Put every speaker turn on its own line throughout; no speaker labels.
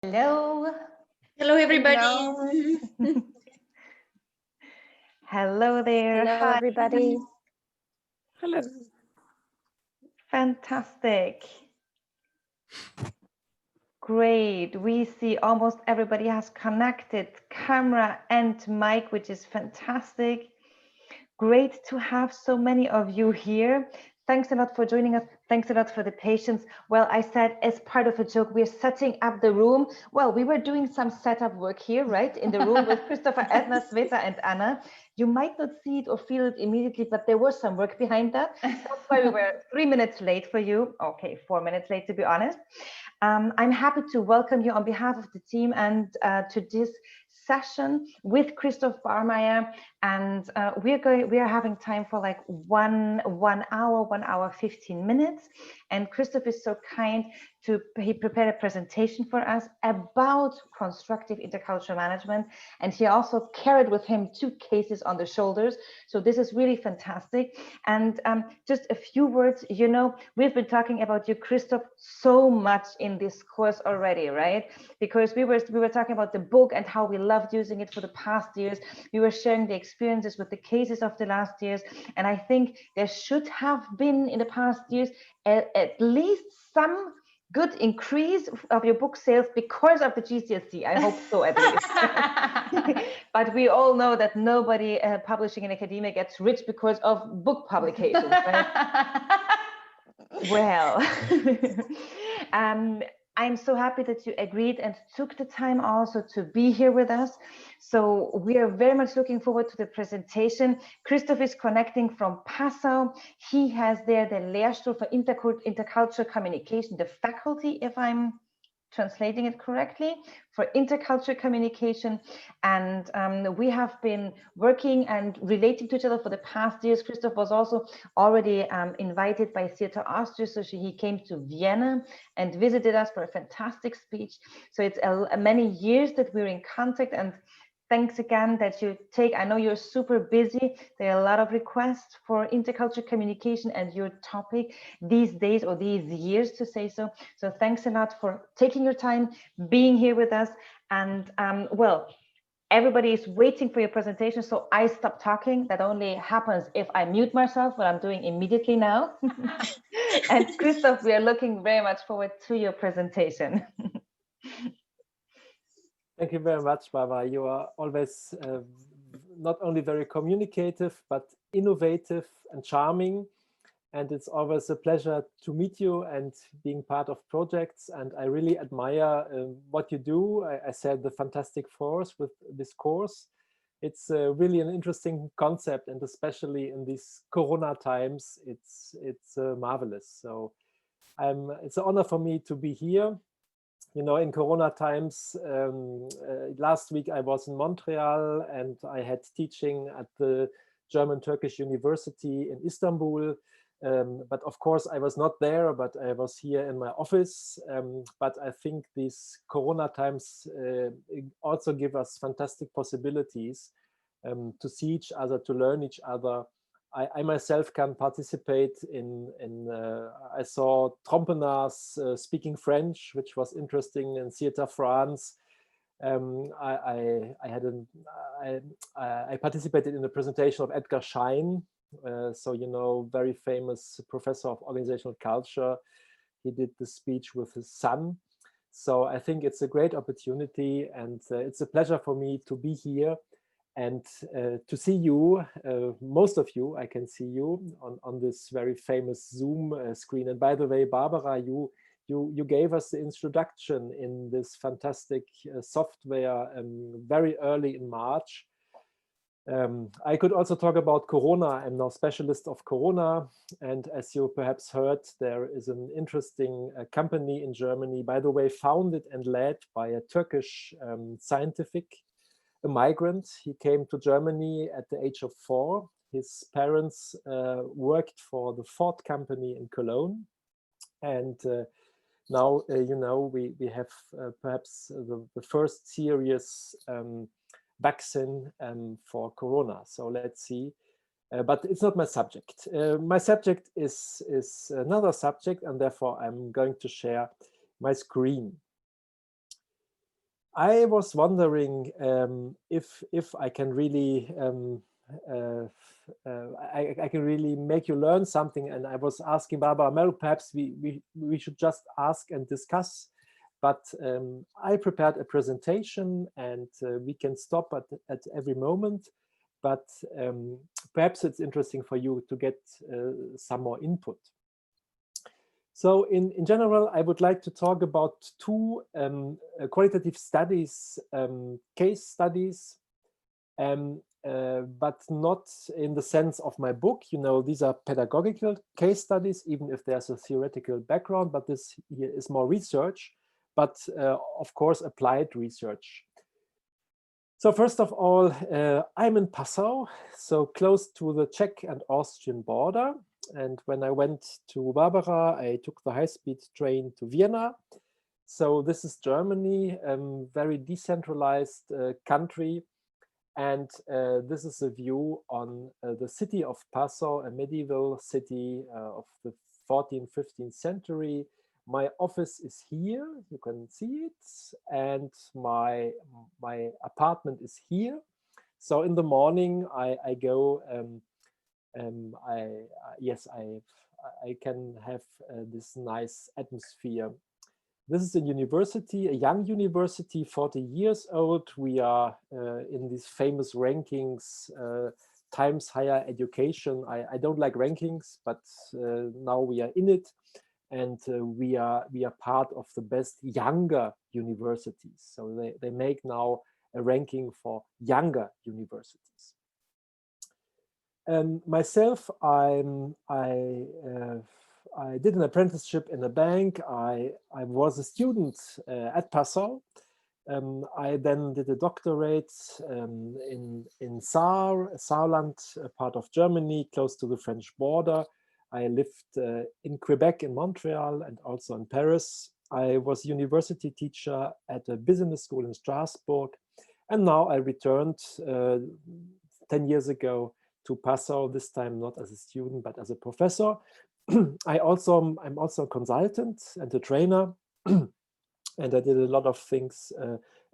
Hello.
Hello, everybody.
Hello, Hello there.
Hello,
Hi.
everybody.
Hello.
Fantastic. Great. We see almost everybody has connected camera and mic, which is fantastic. Great to have so many of you here. Thanks a lot for joining us. Thanks a lot for the patience. Well, I said as part of a joke, we're setting up the room. Well, we were doing some setup work here, right? In the room with Christopher, Edna, Sveta, and Anna. You might not see it or feel it immediately, but there was some work behind that. That's why we were 3 minutes late for you. Okay, 4 minutes late to be honest. I'm happy to welcome you on behalf of the team and to this session with Christoph Barmeyer, and we are having time for like one hour 15 minutes, and Christoph is so kind he prepared a presentation for us about constructive intercultural management, and he also carried with him 2 cases on the shoulders, so this is really fantastic. And just a few words, you know, we've been talking about you, Christoph, so much in this course already, right? Because we were talking about the book and how we loved using it for the past years. We were sharing the experiences with the cases of the last years, and I think there should have been in the past years at least some good increase of your book sales because of the GCSC. I hope so, at least. But we all know that nobody publishing in academia gets rich because of book publications, right? Well, I'm so happy that you agreed and took the time also to be here with us. So we are very much looking forward to the presentation. Christoph is connecting from Passau. He has there the Lehrstuhl for Intercultural Communication, the faculty, if I'm translating it correctly, for intercultural communication. And we have been working and relating to each other for the past years. Christoph was also already invited by Theatre Austria, so he came to Vienna and visited us for a fantastic speech. So it's many years that we're in contact, and thanks again that you take, I know you're super busy. There are a lot of requests for intercultural communication and your topic these days, or these years to say so. So thanks a lot for taking your time, being here with us. And well, everybody is waiting for your presentation, so I stop talking. That only happens if I mute myself, what I'm doing immediately now. And Christoph, we are looking very much forward to your presentation.
Thank you very much, Barbara. You are always not only very communicative, but innovative and charming. And it's always a pleasure to meet you and being part of projects. And I really admire what you do. I said the Fantastic Force with this course. It's really an interesting concept, and especially in these Corona times, it's marvelous. So it's an honor for me to be here. You know, in Corona times, last week I was in Montreal and I had teaching at the German-Turkish University in Istanbul. But of course I was not there, but I was here in my office. But I think these Corona times also give us fantastic possibilities to see each other, to learn each other. I myself can participate in I saw Trompenas speaking French, which was interesting, in Theatre France. I participated in the presentation of Edgar Schein, so you know, very famous professor of organizational culture. He did the speech with his son. So I think it's a great opportunity, and it's a pleasure for me to be here and to see you, most of you. I can see you on this very famous Zoom screen. And by the way, Barbara, you gave us the introduction in this fantastic software very early in March. I could also talk about Corona. I'm now specialist of Corona. And as you perhaps heard, there is an interesting company in Germany, by the way, founded and led by a Turkish scientific, a migrant. He came to Germany at the age of 4. His parents worked for the Ford company in Cologne. And now, you know, we have perhaps the first serious vaccine for Corona. So let's see. But it's not my subject. My subject is another subject, and therefore I'm going to share my screen. I was wondering if I can really I can really make you learn something, and I was asking Barbara, well, perhaps we should just ask and discuss. But I prepared a presentation, and we can stop at every moment. But perhaps it's interesting for you to get some more input. So in general, I would like to talk about two qualitative studies, case studies, but not in the sense of my book. You know, these are pedagogical case studies, even if there's a theoretical background, but this here is more research, but of course, applied research. So first of all, I'm in Passau, so close to the Czech and Austrian border. And when I went to Barbara, I took the high-speed train to Vienna. So this is Germany, very decentralized country. And this is a view on the city of Passau, a medieval city of the 14th, 15th century. My office is here, you can see it, and my apartment is here. So in the morning, I go. I can have this nice atmosphere. This is a university, a young university, 40 years old. We are in these famous rankings, Times Higher Education. I don't like rankings, but now we are in it. And we are part of the best younger universities. So they make now a ranking for younger universities. Myself, I did an apprenticeship in a bank. I was a student at Passau. I then did a doctorate in Saarland, a part of Germany, close to the French border. I lived in Quebec, in Montreal, and also in Paris. I was a university teacher at a business school in Strasbourg. And now I returned 10 years ago to Passau, this time not as a student, but as a professor. I'm also a consultant and a trainer. And I did a lot of things,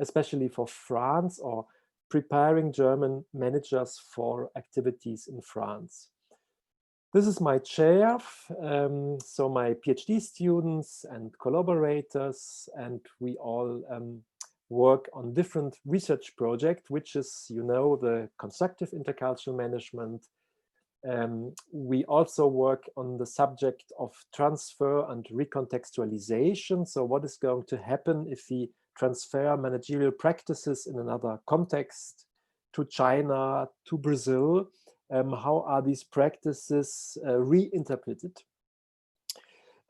especially for France, or preparing German managers for activities in France. This is my chair, so my PhD students and collaborators, and we all work on different research projects, which is, you know, the constructive intercultural management. We also work on the subject of transfer and recontextualization. So what is going to happen if we transfer managerial practices in another context to China, to Brazil? How are these practices reinterpreted?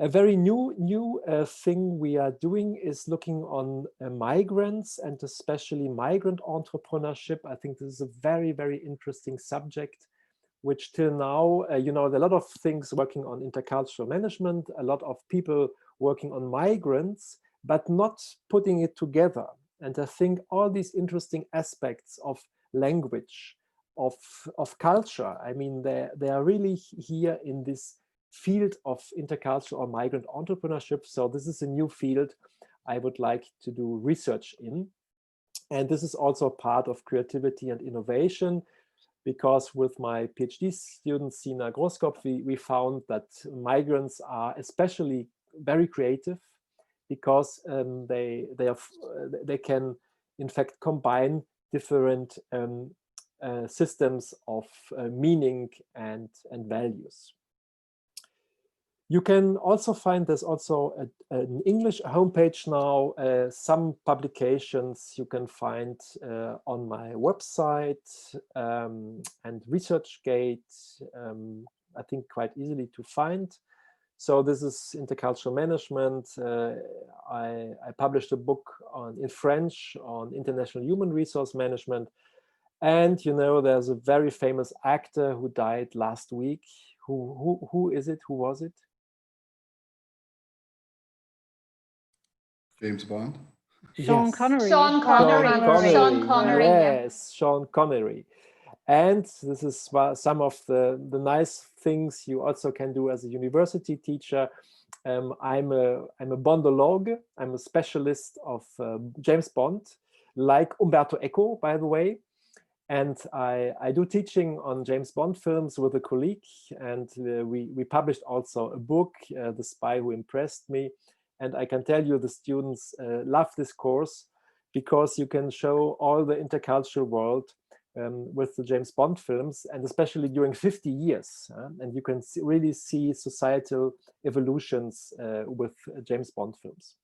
A very new thing we are doing is looking on migrants, and especially migrant entrepreneurship. I think this is a very, very interesting subject, which till now, you know, there are a lot of things working on intercultural management, a lot of people working on migrants, but not putting it together. And I think all these interesting aspects of language, of culture, I mean, they are really here in this field of intercultural or migrant entrepreneurship. So this is a new field I would like to do research in. And this is also part of creativity and innovation, because with my PhD student, Sina Groskopf, we found that migrants are especially very creative, because they can, in fact, combine different systems of meaning and values. You can also find, there's also an English homepage now, some publications you can find on my website and ResearchGate, I think quite easily to find. So this is intercultural management. I published a book in French on international human resource management. And, you know, there's a very famous actor who died last week. Who is it? Who was it?
James Bond.
Sean
Yes.
Connery.
Sean Connery.
Sean
Connery.
Yes, Sean Connery. And this is some of the nice things you also can do as a university teacher. I'm a Bondologue. I'm a specialist of James Bond, like Umberto Eco, by the way. And I do teaching on James Bond films with a colleague. And we published also a book, The Spy Who Impressed Me. And I can tell you the students love this course because you can show all the intercultural world with the James Bond films, and especially during 50 years. And you can really see societal evolutions with James Bond films.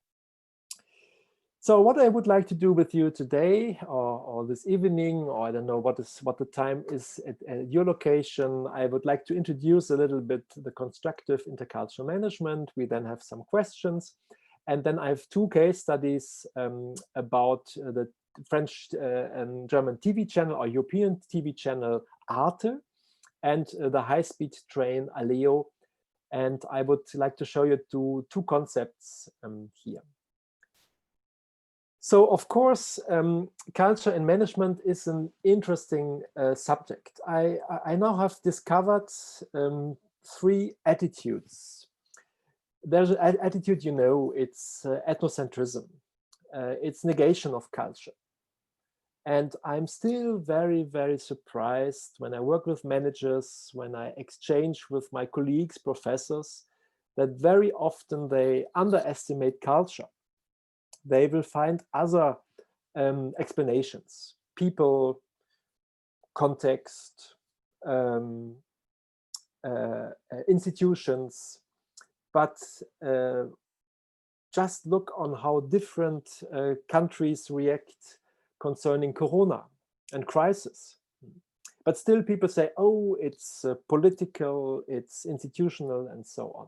So what I would like to do with you today or this evening, or I don't know what the time is at your location, I would like to introduce a little bit the constructive intercultural management. We then have some questions. And then I have two case studies about the French and German TV channel or European TV channel Arte and the high-speed train Aleo. And I would like to show you two concepts here. So, of course, culture and management is an interesting subject. I now have discovered three attitudes. There's an attitude, you know, it's ethnocentrism. It's negation of culture. And I'm still very, very surprised when I work with managers, when I exchange with my colleagues, professors, that very often they underestimate culture. They will find other explanations, people, context, institutions, but just look on how different countries react concerning Corona and crisis. But still people say, oh, it's political, it's institutional, and so on.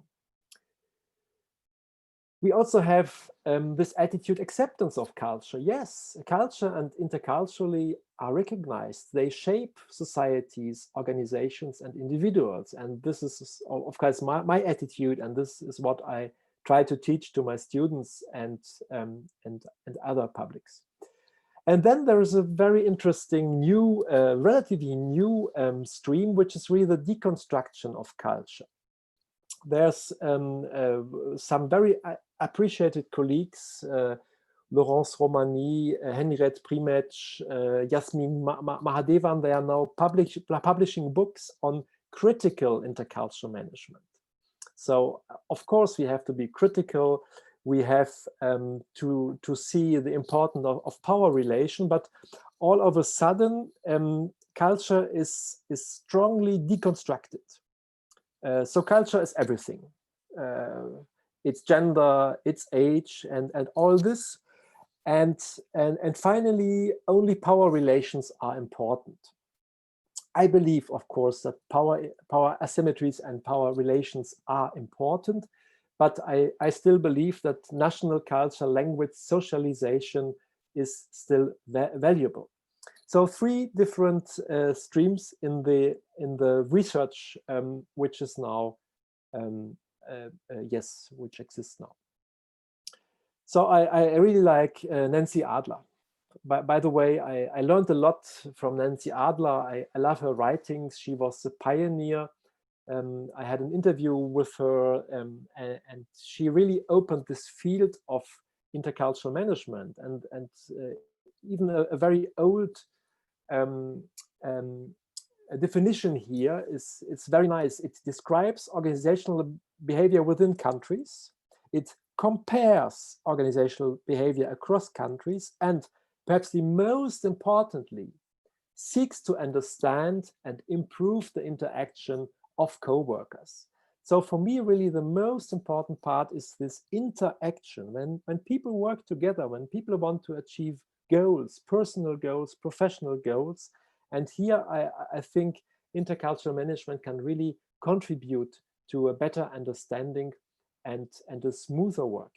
We also have this attitude, acceptance of culture. Yes, culture and interculturally are recognized. They shape societies, organizations, and individuals. And this is, of course, my attitude, and this is what I try to teach to my students and other publics. And then there is a very interesting new, relatively new stream, which is really the deconstruction of culture. There's some very appreciated colleagues, Laurence Romani, Henriette Primetsch, Yasmin Mahadevan. They are now publishing books on critical intercultural management. So, of course, we have to be critical. We have to see the importance of power relation, but all of a sudden, culture is strongly deconstructed. So culture is everything. It's gender, it's age, and all this. And finally, only power relations are important. I believe, of course, that power asymmetries and power relations are important, but I still believe that national culture, language, socialization is still valuable. So three different streams in the research, which is now, which exists now. So I really like Nancy Adler. By the way, I learned a lot from Nancy Adler. I love her writings. She was a pioneer. I had an interview with her, and she really opened this field of intercultural management, and even a very old definition here it's very nice. It describes organizational behavior within countries. It compares organizational behavior across countries, and perhaps the most importantly, seeks to understand and improve the interaction of co-workers. So for me, really, the most important part is this interaction. When people work together, when people want to achieve goals, personal goals, professional goals, and here I think intercultural management can really contribute to a better understanding and a smoother work.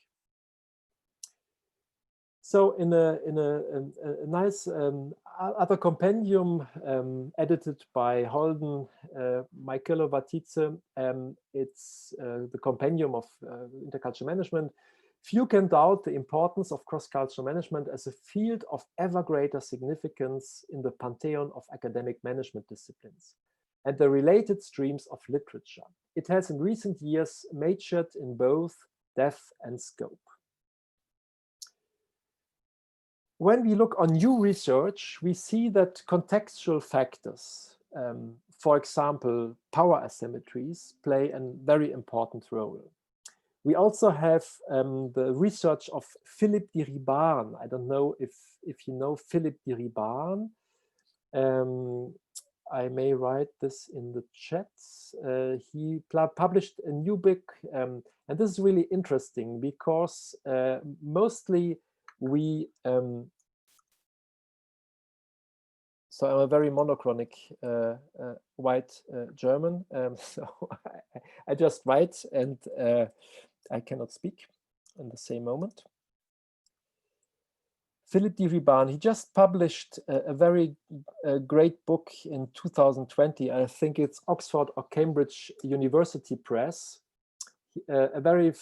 So in a nice other compendium edited by Holden Michaelovatidze, it's the compendium of intercultural management. Few can doubt the importance of cross-cultural management as a field of ever greater significance in the pantheon of academic management disciplines. and the related streams of literature. It has in recent years majored in both depth and scope. When we look on new research, we see that contextual factors, for example, power asymmetries, play a very important role. We also have the research of Philippe Diribarne. I don't know if you know Philippe Diribarne. I may write this in the chat. He published a new book, and this is really interesting because mostly we, so I'm a very monochronic white German, so I just write and I cannot speak in the same moment. Philippe Diribarne, he just published a very great book in 2020. I think it's Oxford or Cambridge University Press. A very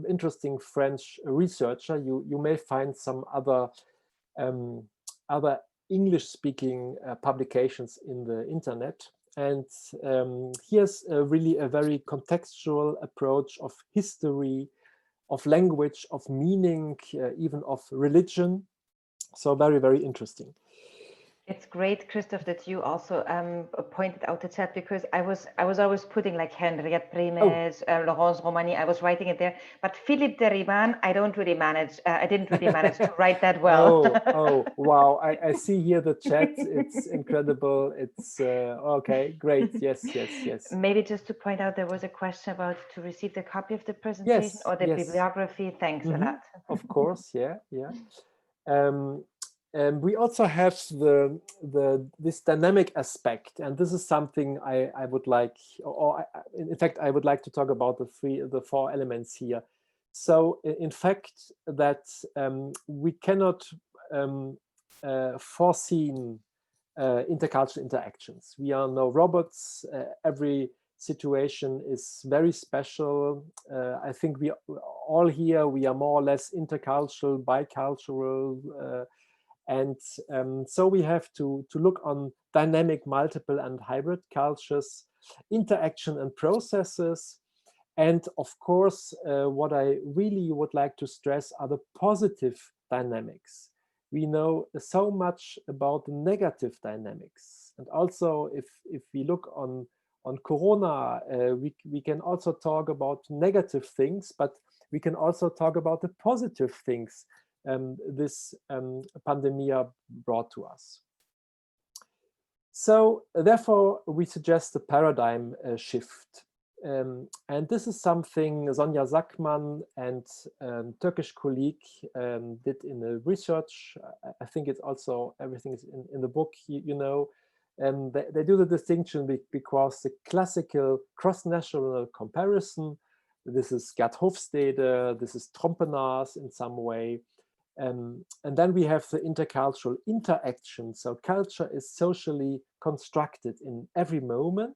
interesting French researcher. You may find some other English-speaking publications in the internet. And here's really a very contextual approach of history, of language, of meaning, even of religion. So very, very interesting.
It's great, Christoph, that you also pointed out the chat, because I was always putting like Henriette Premes, Laurence Romani. I was writing it there, but Philippe Diribarne, I didn't really manage to write that well.
Oh, wow! I see here the chat. It's incredible. It's okay, great. Yes.
Maybe just to point out, there was a question about to receive the copy of the presentation or the bibliography. Thanks a lot.
Of course, yeah. We also have this dynamic aspect, and this is something I would like, in fact, I would like to talk about the four elements here. So, in fact, that we cannot foresee intercultural interactions. We are no robots. Every situation is very special. I think we all here, we are more or less intercultural, bicultural, and so we have to look on dynamic, multiple, and hybrid cultures, interaction and processes. And of course, what I really would like to stress are the positive dynamics. We know so much about the negative dynamics. And also, if we look on Corona, we can also talk about negative things, but we can also talk about the positive things this pandemic brought to us. So therefore, we suggest a paradigm shift. And this is something Sonja Sackmann and Turkish colleague did in the research. I think it's also, everything is in the book, you know. And they do the distinction because the classical cross-national comparison, this is Gerd Hofstede, this is Trompenaars in some way. And then we have the intercultural interaction. So culture is socially constructed in every moment.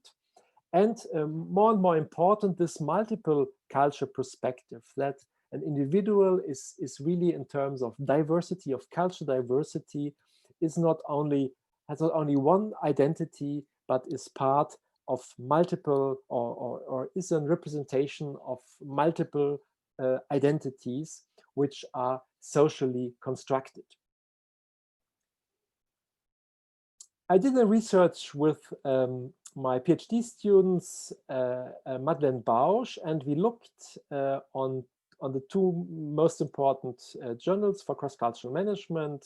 And more important, this multiple culture perspective, that an individual is really, in terms of diversity, of cultural diversity, has not only one identity, but is part of multiple or is a representation of multiple identities which are socially constructed. I did a research with my PhD students, Madeleine Bausch, and we looked on the two most important journals for cross-cultural management,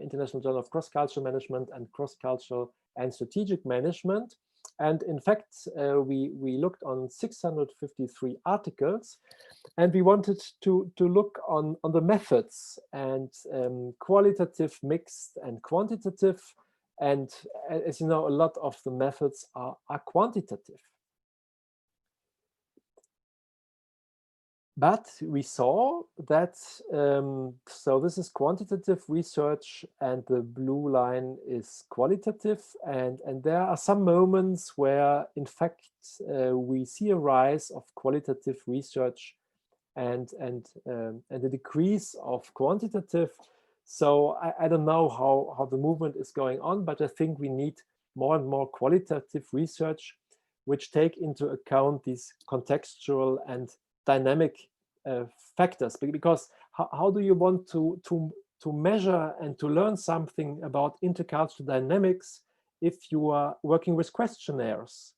International Journal of Cross-Cultural Management and Cross-Cultural and Strategic Management. And in fact, we looked on 653 articles, and we wanted to look on the methods and qualitative, mixed, and quantitative. And as you know, a lot of the methods are quantitative. But we saw that, so this is quantitative research and the blue line is qualitative. And there are some moments where, in fact, we see a rise of qualitative research and a decrease of quantitative. So I don't know how the movement is going on, but I think we need more and more qualitative research which take into account these contextual and dynamic factors. Because how do you want to measure and to learn something about intercultural dynamics if you are working with questionnaires?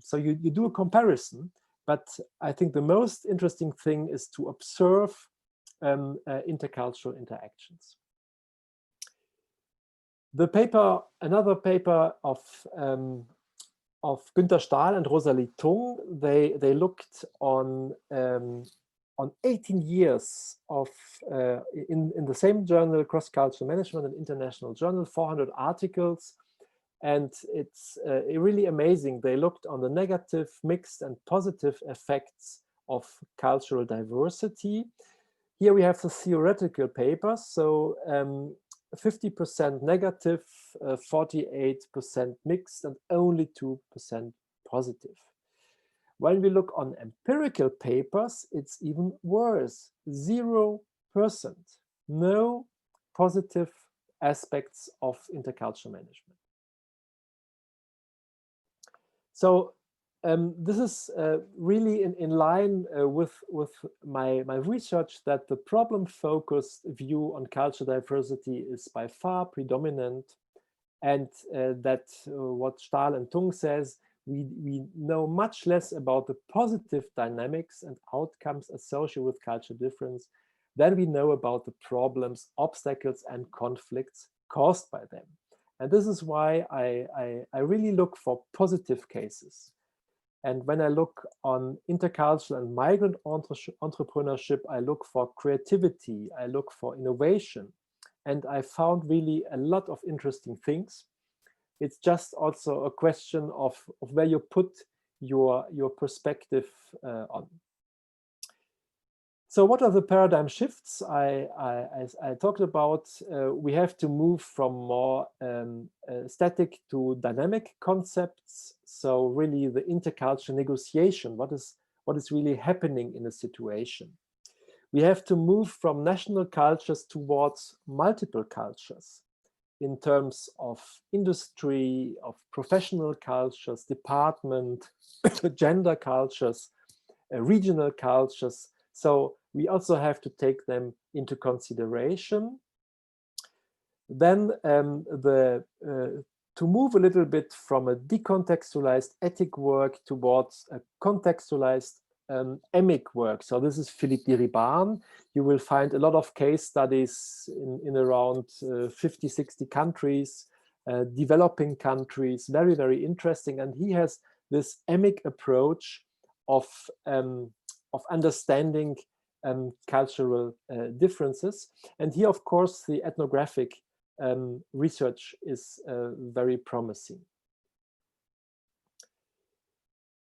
So you do a comparison, but I think the most interesting thing is to observe intercultural interactions. The paper, another paper of Günther Stahl and Rosalie Tung, they looked on 18 years of in the same journal, Cross-Cultural Management, an international journal, 400 articles, and it's really amazing. They looked on the negative, mixed, and positive effects of cultural diversity. Here we have the theoretical papers, so 50% negative, 48% mixed, and only 2% positive. When we look on empirical papers, it's even worse, 0%. No positive aspects of intercultural management. So this is really in line with my research, that the problem-focused view on cultural diversity is by far predominant, and that what Stahl and Tung says, we know much less about the positive dynamics and outcomes associated with cultural difference than we know about the problems, obstacles, and conflicts caused by them. And this is why I really look for positive cases. And when I look on intercultural and migrant entrepreneurship, I look for creativity, I look for innovation, and I found really a lot of interesting things. It's just also a question of where you put your perspective on. So what are the paradigm shifts I talked about? We have to move from more static to dynamic concepts. So really the intercultural negotiation, what is really happening in a situation. We have to move from national cultures towards multiple cultures in terms of industry, of professional cultures, department, gender cultures, regional cultures. So we also have to take them into consideration. Then to move a little bit from a decontextualized ethic work towards a contextualized emic work. So this is Philippe Diribarne. You will find a lot of case studies in around 50, 60 countries, developing countries, very, very interesting. And he has this emic approach of understanding cultural differences. And here, of course, the ethnographic research is very promising.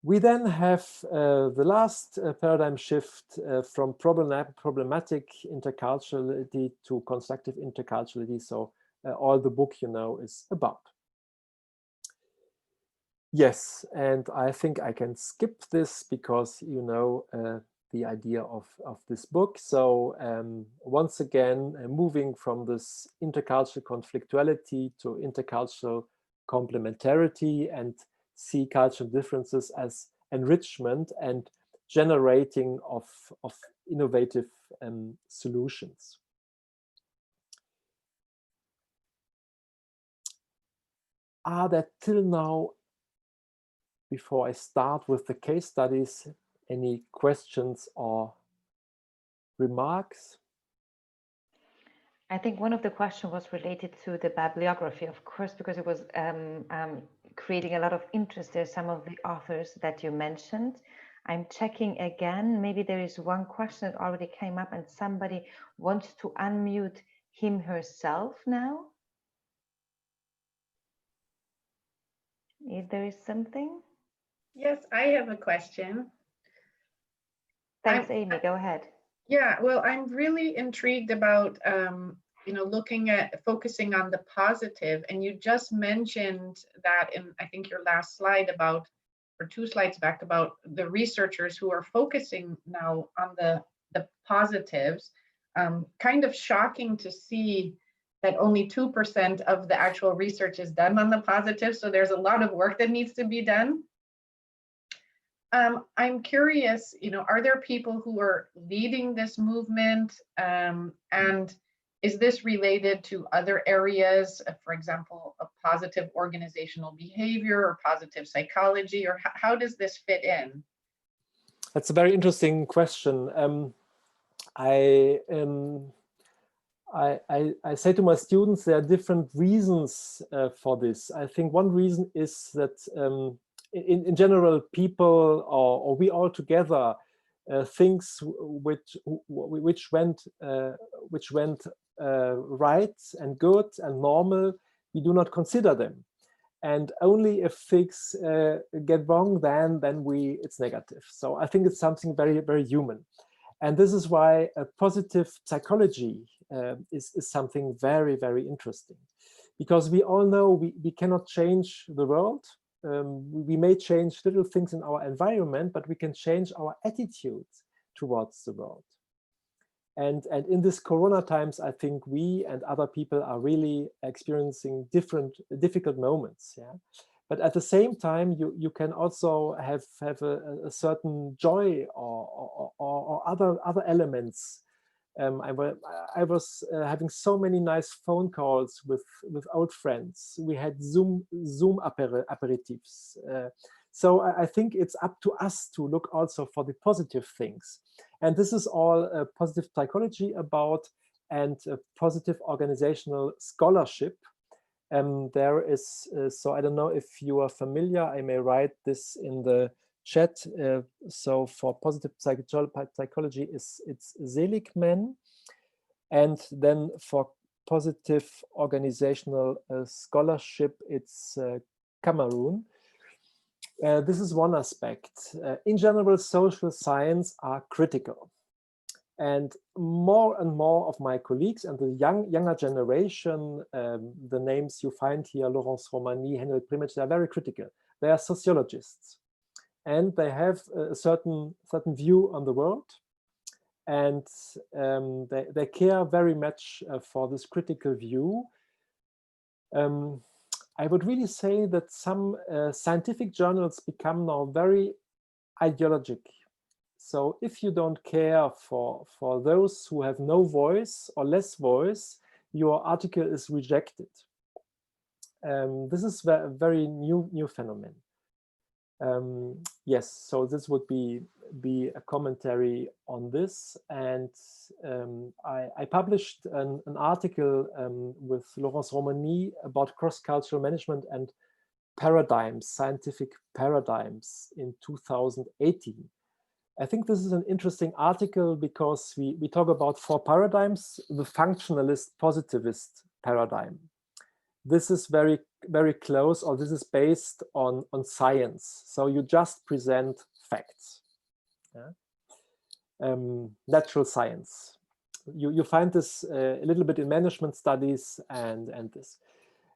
We then have the last paradigm shift from problematic interculturality to constructive interculturality. So all the book, you know, is about. Yes, and I think I can skip this because you know the idea of this book. So once again, moving from this intercultural conflictuality to intercultural complementarity, and see cultural differences as enrichment and generating of innovative solutions. Are there till now, before I start with the case studies, any questions or remarks?
I think one of the questions was related to the bibliography, of course, because it was creating a lot of interest. There's some of the authors that you mentioned. I'm checking again. Maybe there is one question that already came up and somebody wants to unmute him herself now. If there is something.
Yes, I have a question.
Thanks, Amy. Go ahead.
Yeah, well, I'm really intrigued about you know, looking at focusing on the positive, and you just mentioned that in, I think, your last slide about, or 2 slides back, about the researchers who are focusing now on the positives. Kind of shocking to see that only 2% of the actual research is done on the positive. So there's a lot of work that needs to be done. I'm curious, are there people who are leading this movement? And is this related to other areas, for example, of positive organizational behavior or positive psychology, or how does this fit in?
That's a very interesting question. I say to my students, there are different reasons for this. I think one reason is that in general, people or we all together, things which went right and good and normal, we do not consider them. And only if things get wrong, then it's negative. So I think it's something very, very human. And this is why positive psychology is something very, very interesting. Because we all know we cannot change the world. We may change little things in our environment, but we can change our attitude towards the world. And in this Corona times, I think we and other people are really experiencing difficult moments. Yeah, but at the same time, you can also have a certain joy or other elements. I was having so many nice phone calls with old friends. We had Zoom aperitifs. So I think it's up to us to look also for the positive things. And this is all positive psychology about, and positive organizational scholarship. There is, so I don't know if you are familiar, I may write this in the chat. So for positive psychology, it's Seligman. And then for positive organizational scholarship, it's Cameroon. This is one aspect. In general, social science are critical. And more of my colleagues and the younger generation, the names you find here, Laurence Romani, Henry Primich, they are very critical. They are sociologists. And they have a certain view on the world. And they care very much for this critical view. I would really say that some scientific journals become now very ideologic. So if you don't care for those who have no voice or less voice, your article is rejected. This is a very new phenomenon. Yes, so this would be a commentary on this. And I published an article with Laurence Romani about cross-cultural management and paradigms, scientific paradigms, in 2018. I think this is an interesting article because we talk about 4 paradigms: the functionalist positivist paradigm. This is very, very close, or this is based on science. So you just present facts. Yeah? Natural science. You find this a little bit in management studies and this.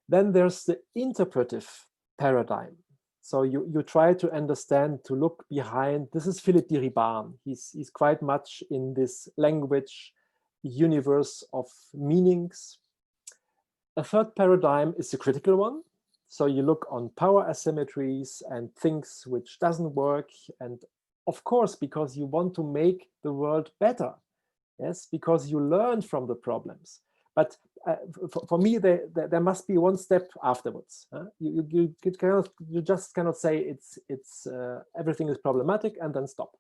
Then there's the interpretive paradigm. So you try to understand, to look behind. This is Philippe Diribarne. He's quite much in this language universe of meanings. A third paradigm is the critical one. So you look on power asymmetries and things which doesn't work. And of course, because you want to make the world better. Yes, because you learn from the problems. But for me, there must be one step afterwards. You just cannot say it's everything is problematic and then stop.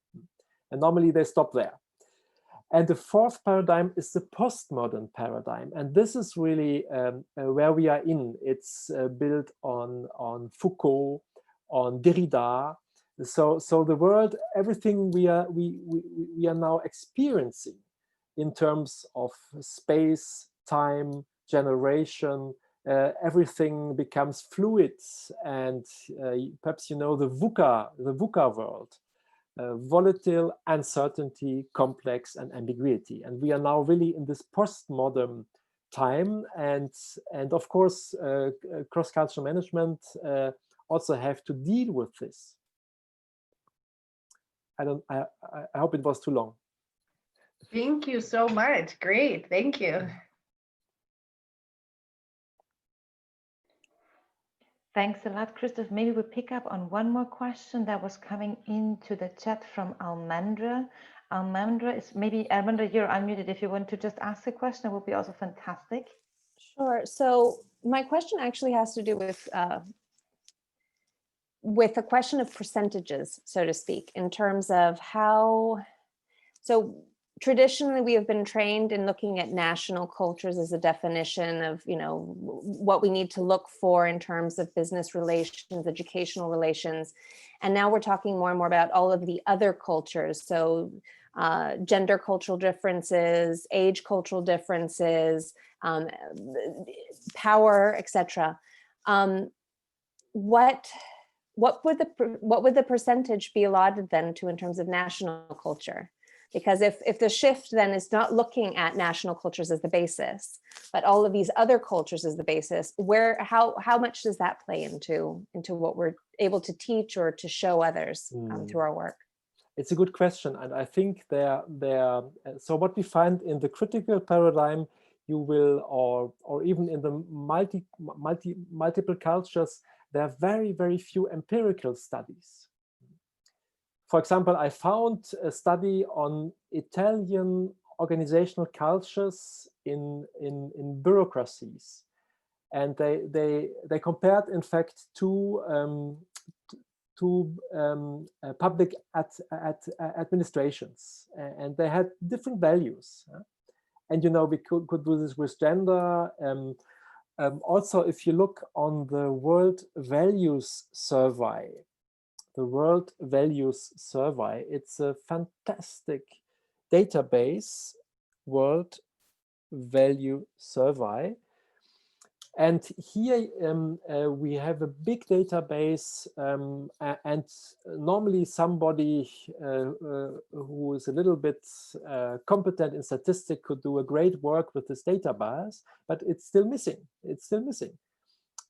And normally they stop there. And the fourth paradigm is the postmodern paradigm. And this is really where we are in. It's built on Foucault, on Derrida. So the world, everything we are now experiencing in terms of space, time, generation, everything becomes fluid. And perhaps you know the VUCA world. Volatile, uncertainty, complex, and ambiguity. And we are now really in this postmodern time. And of course, cross-cultural management also have to deal with this. I hope it was too long.
Thank you so much. Great. Thank you.
Thanks a lot, Christoph. Maybe we pick up on one more question that was coming into the chat from Almendra. Almendra, you're unmuted. If you want to just ask a question, it would be also fantastic.
Sure. So my question actually has to do with a question of percentages, so to speak, in terms of how, so traditionally we have been trained in looking at national cultures as a definition of, what we need to look for in terms of business relations, educational relations. And now we're talking more and more about all of the other cultures. So gender cultural differences, age cultural differences, power, etc. What would the percentage be allotted then to in terms of national culture? Because if the shift then is not looking at national cultures as the basis, but all of these other cultures as the basis, how much does that play into what we're able to teach or to show others through our work?
It's a good question, and I think so what we find in the critical paradigm, you will, or even in the multiple cultures, there are very, very few empirical studies. For example, I found a study on Italian organizational cultures in bureaucracies, and they compared, in fact, two public administrations, and they had different values. And we could do this with gender. Also, if you look on the World Values Survey, it's a fantastic database, World Value Survey. And here we have a big database, and normally somebody who is a little bit competent in statistics could do a great work with this database, but it's still missing.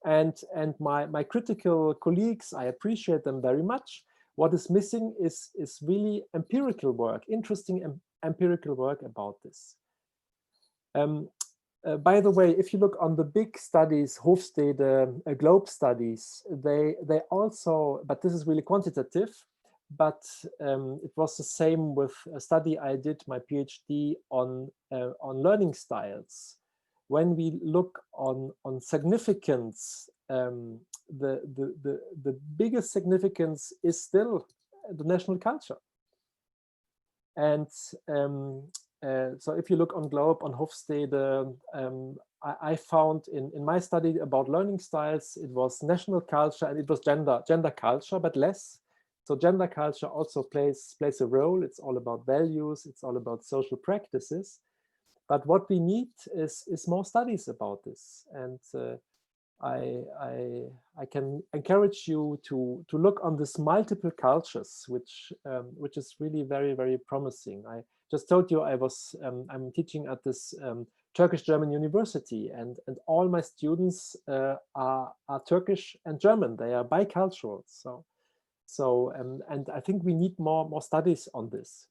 And my critical colleagues, I appreciate them very much. What is missing is really empirical work, interesting empirical work about this. By the way, if you look on the big studies, Hofstede, Globe studies, they also, but this is really quantitative, but it was the same with a study I did my PhD on learning styles. When we look on significance, the biggest significance is still the national culture. And so if you look on Globe, on Hofstede, I found in my study about learning styles, it was national culture and it was gender culture, but less. So gender culture also plays a role. It's all about values. It's all about social practices. But what we need is more studies about this. And I can encourage you to look on this multiple cultures, which is really very, very promising. I just told you I'm teaching at this Turkish-German university, and all my students are Turkish and German. They are bicultural. And I think we need more studies on this.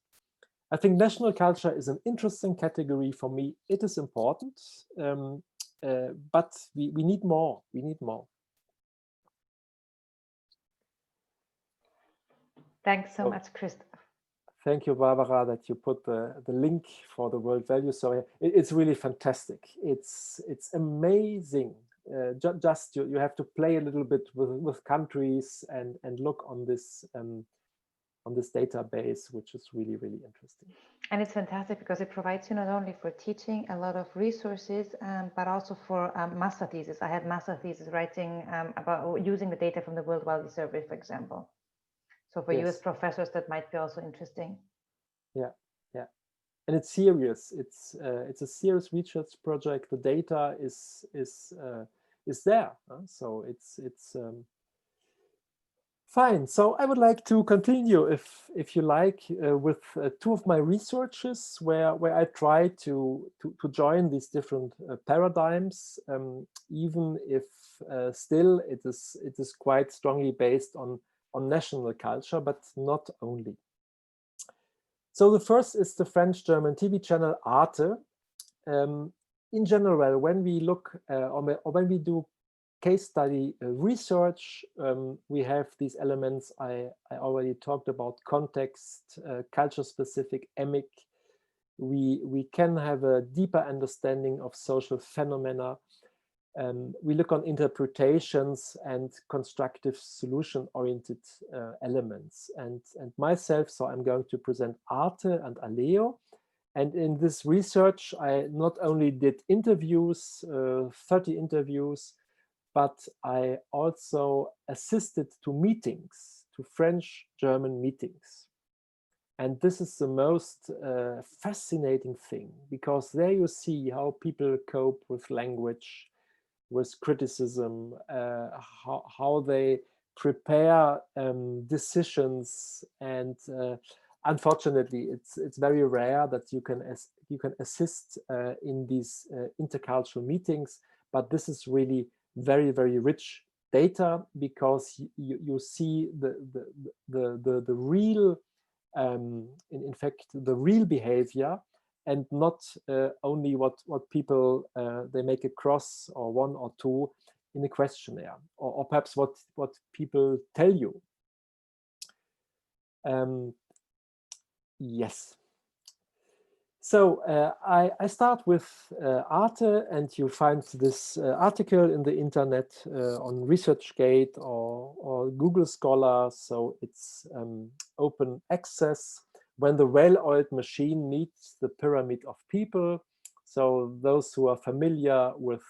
I think national culture is an interesting category for me. It is important, but we need more. We need more.
Thanks so much, Christoph.
Thank you, Barbara, that you put the link for the World Value Survey. It's really fantastic. It's amazing. Just you have to play a little bit with countries and look on this database, which is really, really interesting.
And it's fantastic because it provides you not only for teaching a lot of resources, but also for master thesis. I had master thesis writing about using the data from the World Value Survey, for example. So for you as professors, that might be also interesting. Yeah, and it's serious. It's a serious research project. The data is there, so it's fine. So I would like to continue, if you like, with two of my researches where I try to join these different paradigms, even if still it is quite strongly based on national culture, but not only. So the first is the French-German TV channel Arte. In general, when we look or when we do
case study research. We have these elements I already talked about: context, culture-specific, emic. We can have a deeper understanding of social phenomena. We look on interpretations and constructive solution-oriented elements. And myself, so I'm going to present Arte and Aleo. And in this research, I not only did interviews, 30 interviews, but I also assisted to meetings, to French-German meetings. And this is the most fascinating thing, because there you see how people cope with language, with criticism, how they prepare decisions. And unfortunately, it's very rare that you can assist in these intercultural meetings, but this is really very, very rich data, because you see the real, in fact, the real behavior, and not only what people they make a cross or one or two in a questionnaire, or perhaps what people tell you. Yes. So I start with Arte, and you find this article in the internet on ResearchGate or Google Scholar. So it's open access. When the well-oiled machine meets the pyramid of people. So those who are familiar with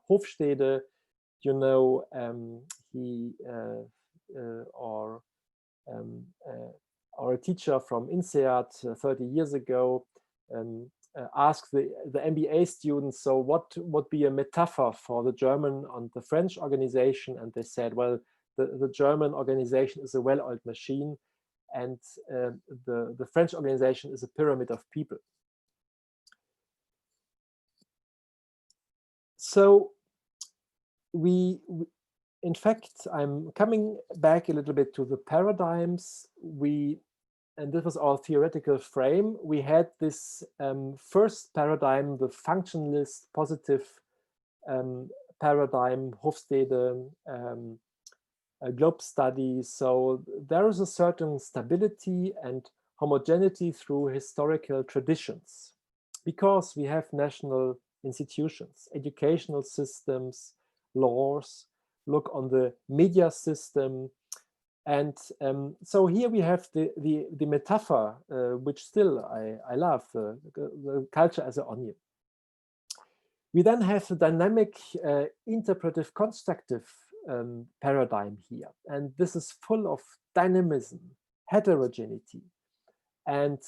Hofstede, you know, or a teacher from INSEAD 30 years ago asked the MBA students, so what would be a metaphor for the German and the French organization? And they said, well, the German organization is a well-oiled machine, and the French organization is a pyramid of people. So in fact, I'm coming back a little bit to the paradigms. And this was our theoretical frame. We had this first paradigm, the functionalist positive paradigm, Hofstede, globe study. So there is a certain stability and homogeneity through historical traditions, because we have national institutions, educational systems, laws, look on the media system. And so here we have the metaphor, which still I love, the culture as an onion. We then have the dynamic, interpretive, constructive paradigm here. And this is full of dynamism, heterogeneity, and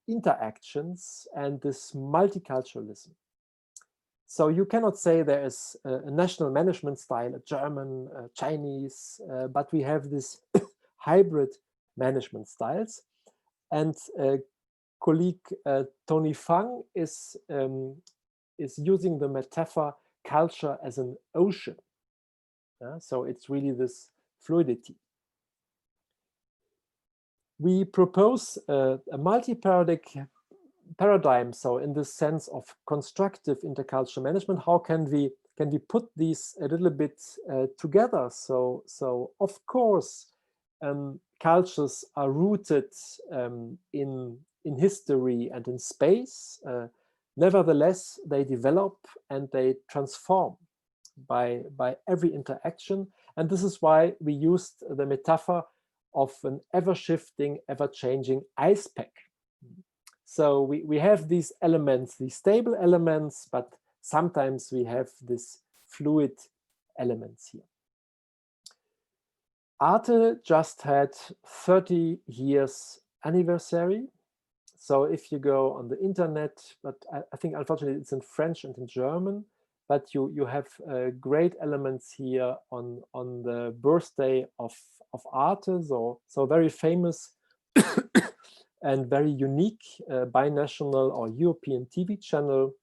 interactions, and this multiculturalism. So you cannot say there is a national management style, a German, Chinese, but we have this hybrid management styles. And colleague Tony Fang is using the metaphor culture as an ocean. So it's really this fluidity. We propose a multi-paradigm paradigm. So in the sense of constructive intercultural management, how can we put these a little bit together? So of course, cultures are rooted in history and in space. Nevertheless, they develop and they transform by every interaction. And this is why we used the metaphor of an ever-shifting, ever-changing ice pack. So we have these elements, these stable elements, but sometimes we have this fluid elements here. Arte just had 30 years anniversary. So if you go on the internet, but I think unfortunately it's in French and in German, but you have great elements here on the birthday of Arte, so very famous and very unique binational or European TV channel.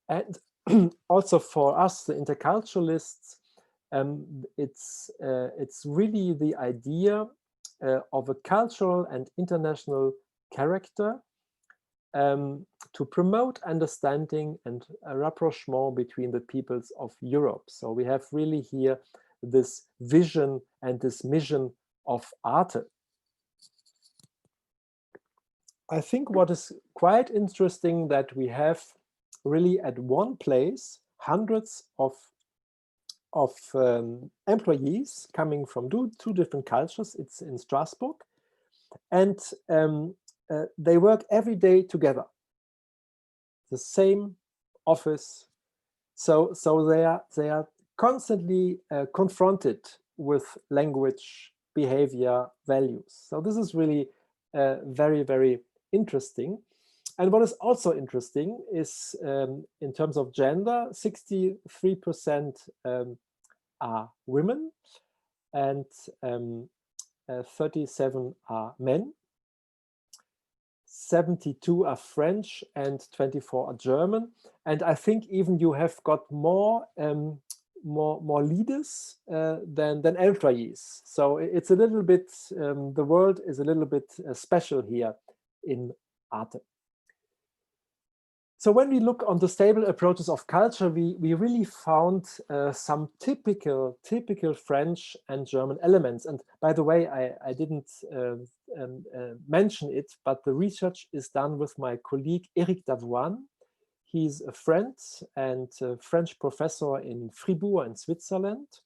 And also for us, the interculturalists, it's really the idea of a cultural and international character to promote understanding and a rapprochement between the peoples of Europe. So we have really here this vision and this mission of Arte. I think what is quite interesting that we have really at one place hundreds of employees coming from two different cultures. It's in Strasbourg, and they work every day together, the same office. So they are constantly confronted with language, behavior, values. So this is really very, very interesting. And what is also interesting is in terms of gender, 63% are women and 37 are men. 72 are French and 24 are German. And I think even you have got more leaders than employees. So it's a little bit, the world is a little bit special here in Arte. So when we look on the stable approaches of culture, we really found some typical French and German elements. And by the way, I didn't mention it, but the research is done with my colleague Eric Davoine. He's a friend and a French professor in Fribourg in Switzerland.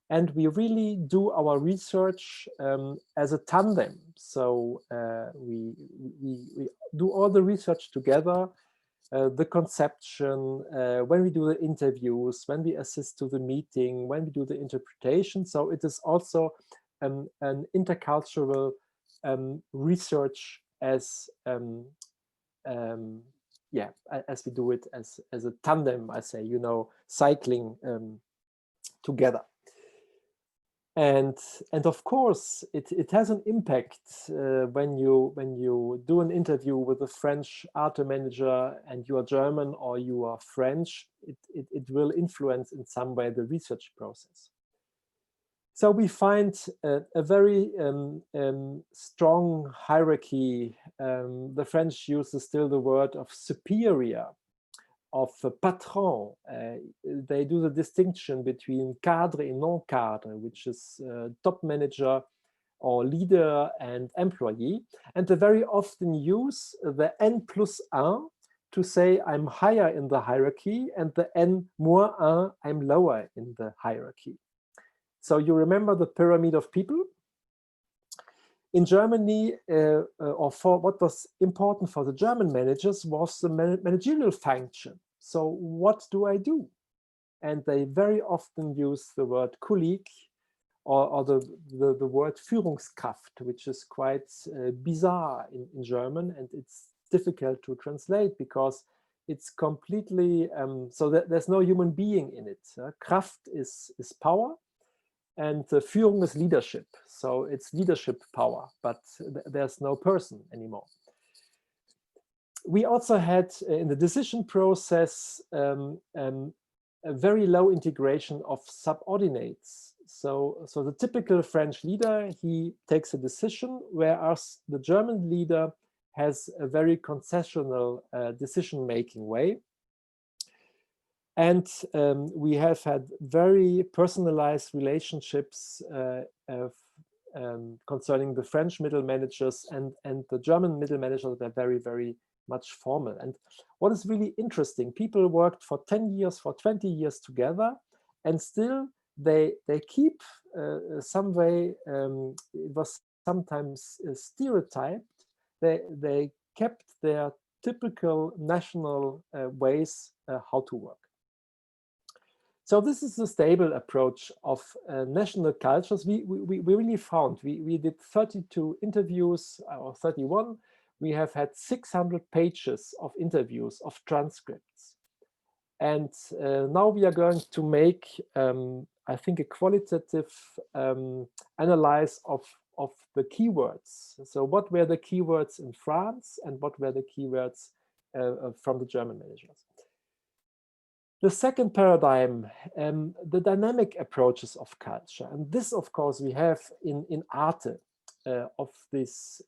And we really do our research as a tandem. So we do all the research together. The conception, when we do the interviews, when we assist to the meeting, when we do the interpretation. So it is also an intercultural research as we do it as a tandem, I say, you know, cycling together. And of course, it has an impact when you do an interview with a French art manager and you are German or you are French, it will influence in some way the research process. So we find a very strong hierarchy. The French uses still the word of superior, of patron. They do the distinction between cadre and non-cadre, which is top manager or leader and employee. And they very often use the N+1 to say I'm higher in the hierarchy, and the N-1, I'm lower in the hierarchy. So you remember the pyramid of people? In Germany, or for what was important for the German managers was the managerial function. So what do I do? And they very often use the word Kolleg or the word Führungskraft, which is quite bizarre in German, and it's difficult to translate because it's completely, so there's no human being in it. Kraft is power. And Führung is leadership, so it's leadership power, but there's no person anymore. We also had in the decision process a very low integration of subordinates. So the typical French leader, he takes a decision, whereas the German leader has a very concessional decision-making way. And we have had very personalized relationships concerning the French middle managers and the German middle managers that are very, very much formal. And what is really interesting, people worked for 10 years, for 20 years together, and still they keep some way, it was sometimes stereotyped, they kept their typical national ways how to work. So this is the stable approach of national cultures. We really found, we did 32 interviews, or 31. We have had 600 pages of interviews, of transcripts. And now we are going to make, I think, a qualitative analysis of the keywords. So what were the keywords in France and what were the keywords from the German managers? The second paradigm, the dynamic approaches of culture. And this, of course, we have in Arte of this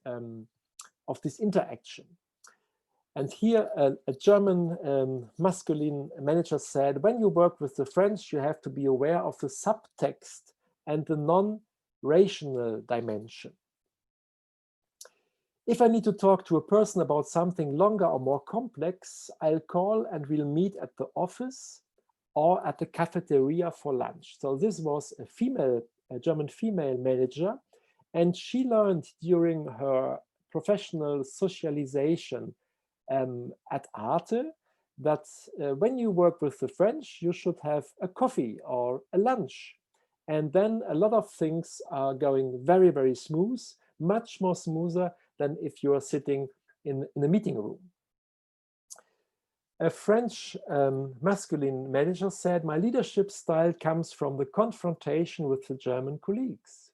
interaction. And here a German masculine manager said, when you work with the French, you have to be aware of the subtext and the non-rational dimension. If I need to talk to a person about something longer or more complex, I'll call and we'll meet at the office or at the cafeteria for lunch. So this was a German female manager, and she learned during her professional socialization at Arte that when you work with the French, you should have a coffee or a lunch. And then a lot of things are going very, very smooth, much more smoother than if you are sitting in a meeting room. A French masculine manager said, my leadership style comes from the confrontation with the German colleagues.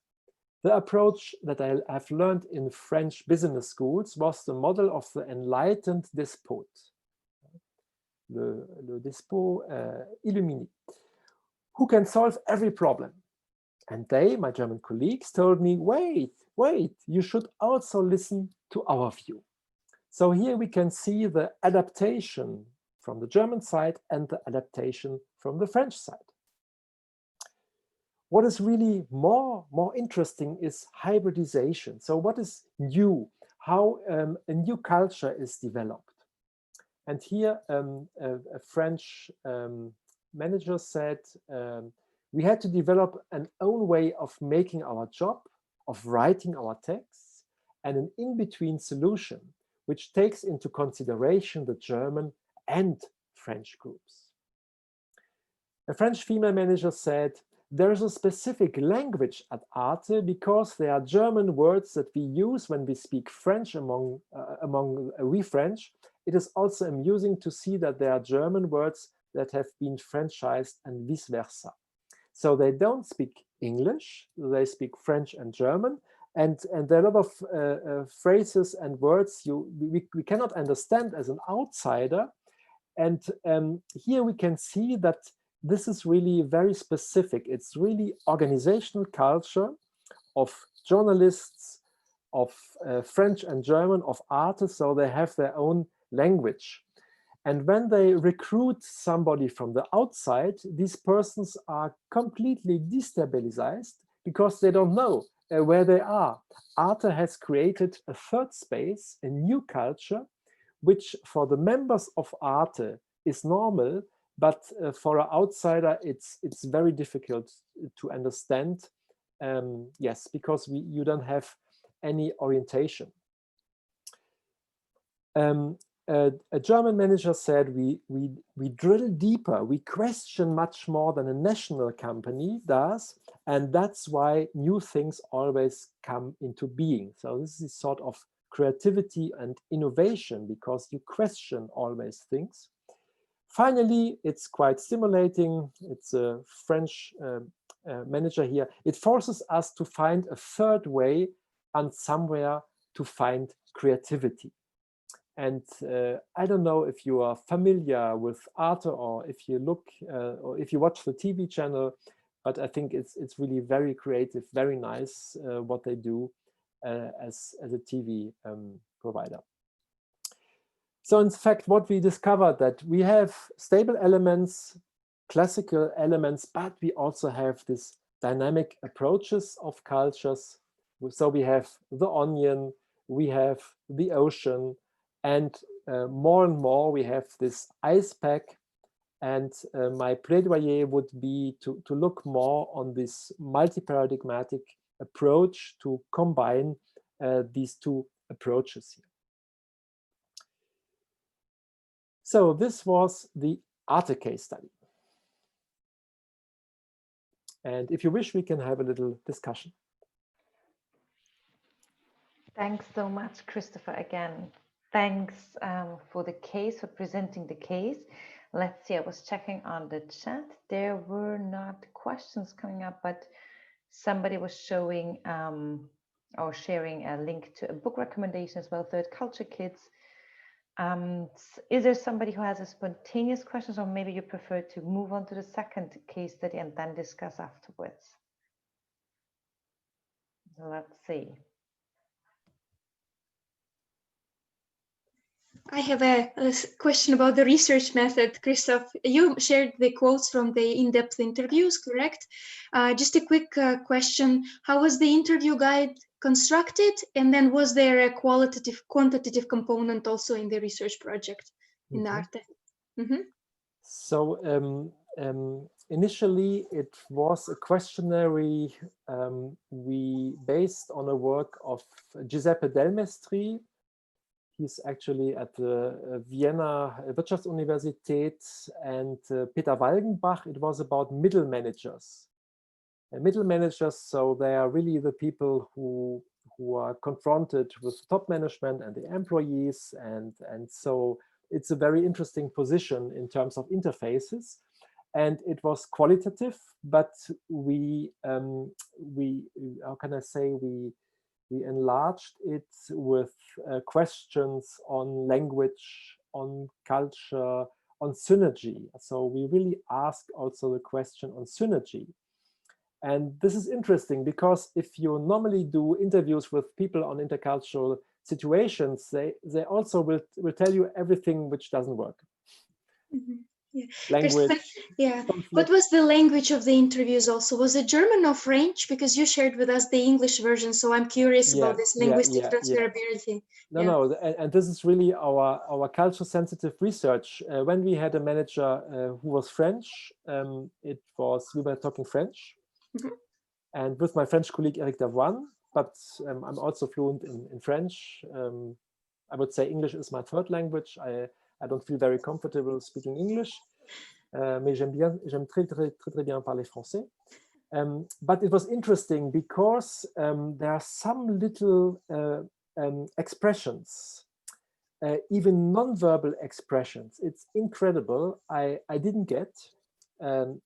The approach that I have learned in French business schools was the model of the enlightened despot, le despot illuminé, who can solve every problem. And they, my German colleagues, told me, wait, you should also listen to our view. So here we can see the adaptation from the German side and the adaptation from the French side. What is really more interesting is hybridization. So what is new? How a new culture is developed. And here a French manager said, we had to develop an own way of making our job, of writing our texts, and an in-between solution, which takes into consideration the German and French groups. A French female manager said, there is a specific language at Arte because there are German words that we use when we speak French among we French. It is also amusing to see that there are German words that have been franchised and vice versa. So they don't speak English, they speak French and German, and there are a lot of phrases and words we cannot understand as an outsider. And here we can see that this is really very specific. It's really organizational culture of journalists, of French and German, of artists, so they have their own language. And when they recruit somebody from the outside, these persons are completely destabilized because they don't know where they are. Arte has created a third space, a new culture, which for the members of Arte is normal, but for an outsider, it's very difficult to understand. Yes, because you don't have any orientation. A German manager said, we drill deeper, we question much more than a national company does, and that's why new things always come into being. So this is sort of creativity and innovation, because you question always things. Finally, it's quite stimulating. It's a French manager here. It forces us to find a third way and somewhere to find creativity. And I don't know if you are familiar with Arte, or if you look or if you watch the TV channel, but I think it's really very creative, very nice what they do as a TV provider. So in fact, what we discovered that we have stable elements, classical elements, but we also have this dynamic approaches of cultures. So we have the onion, we have the ocean, and more and more we have this ice pack. And my plaidoyer would be to look more on this multi-paradigmatic approach to combine these two approaches here. So this was the Arte case study. And if you wish, we can have a little discussion.
Thanks so much, Christopher, again. Thanks for the case, for presenting the case. Let's see, I was checking on the chat. There were not questions coming up, but somebody was showing or sharing a link to a book recommendation as well, Third Culture Kids. Is there somebody who has a spontaneous question, or maybe you prefer to move on to the second case study and then discuss afterwards? Let's see.
I have a question about the research method, Christoph. You shared the quotes from the in-depth interviews, correct? Just a quick question. How was the interview guide constructed? And then was there a quantitative component also in the research project in Arte?
So initially it was a questionnaire we based on a work of Giuseppe Delmestri. He's actually at the Vienna Wirtschaftsuniversität, and Peter Walgenbach. It was about middle managers. And middle managers, so they are really the people who are confronted with top management and the employees, and so it's a very interesting position in terms of interfaces. And it was qualitative, but we how can I say, we enlarged it with questions on language, on culture, on synergy. So we really ask also the question on synergy. And this is interesting because if you normally do interviews with people on intercultural situations, they also will tell you everything which doesn't work.
Yeah.
Language.
Yeah. What was the language of the interviews also? Was it German or French? Because you shared with us the English version, so I'm curious about this linguistic transferability.
No, and this is really our culture-sensitive research. When we had a manager who was French, we were talking French, and with my French colleague Eric Davoine, but I'm also fluent in French. I would say English is my third language. I don't feel very comfortable speaking English, mais j'aime très bien parler français. But it was interesting because there are some little expressions, even non-verbal expressions. It's incredible. I didn't get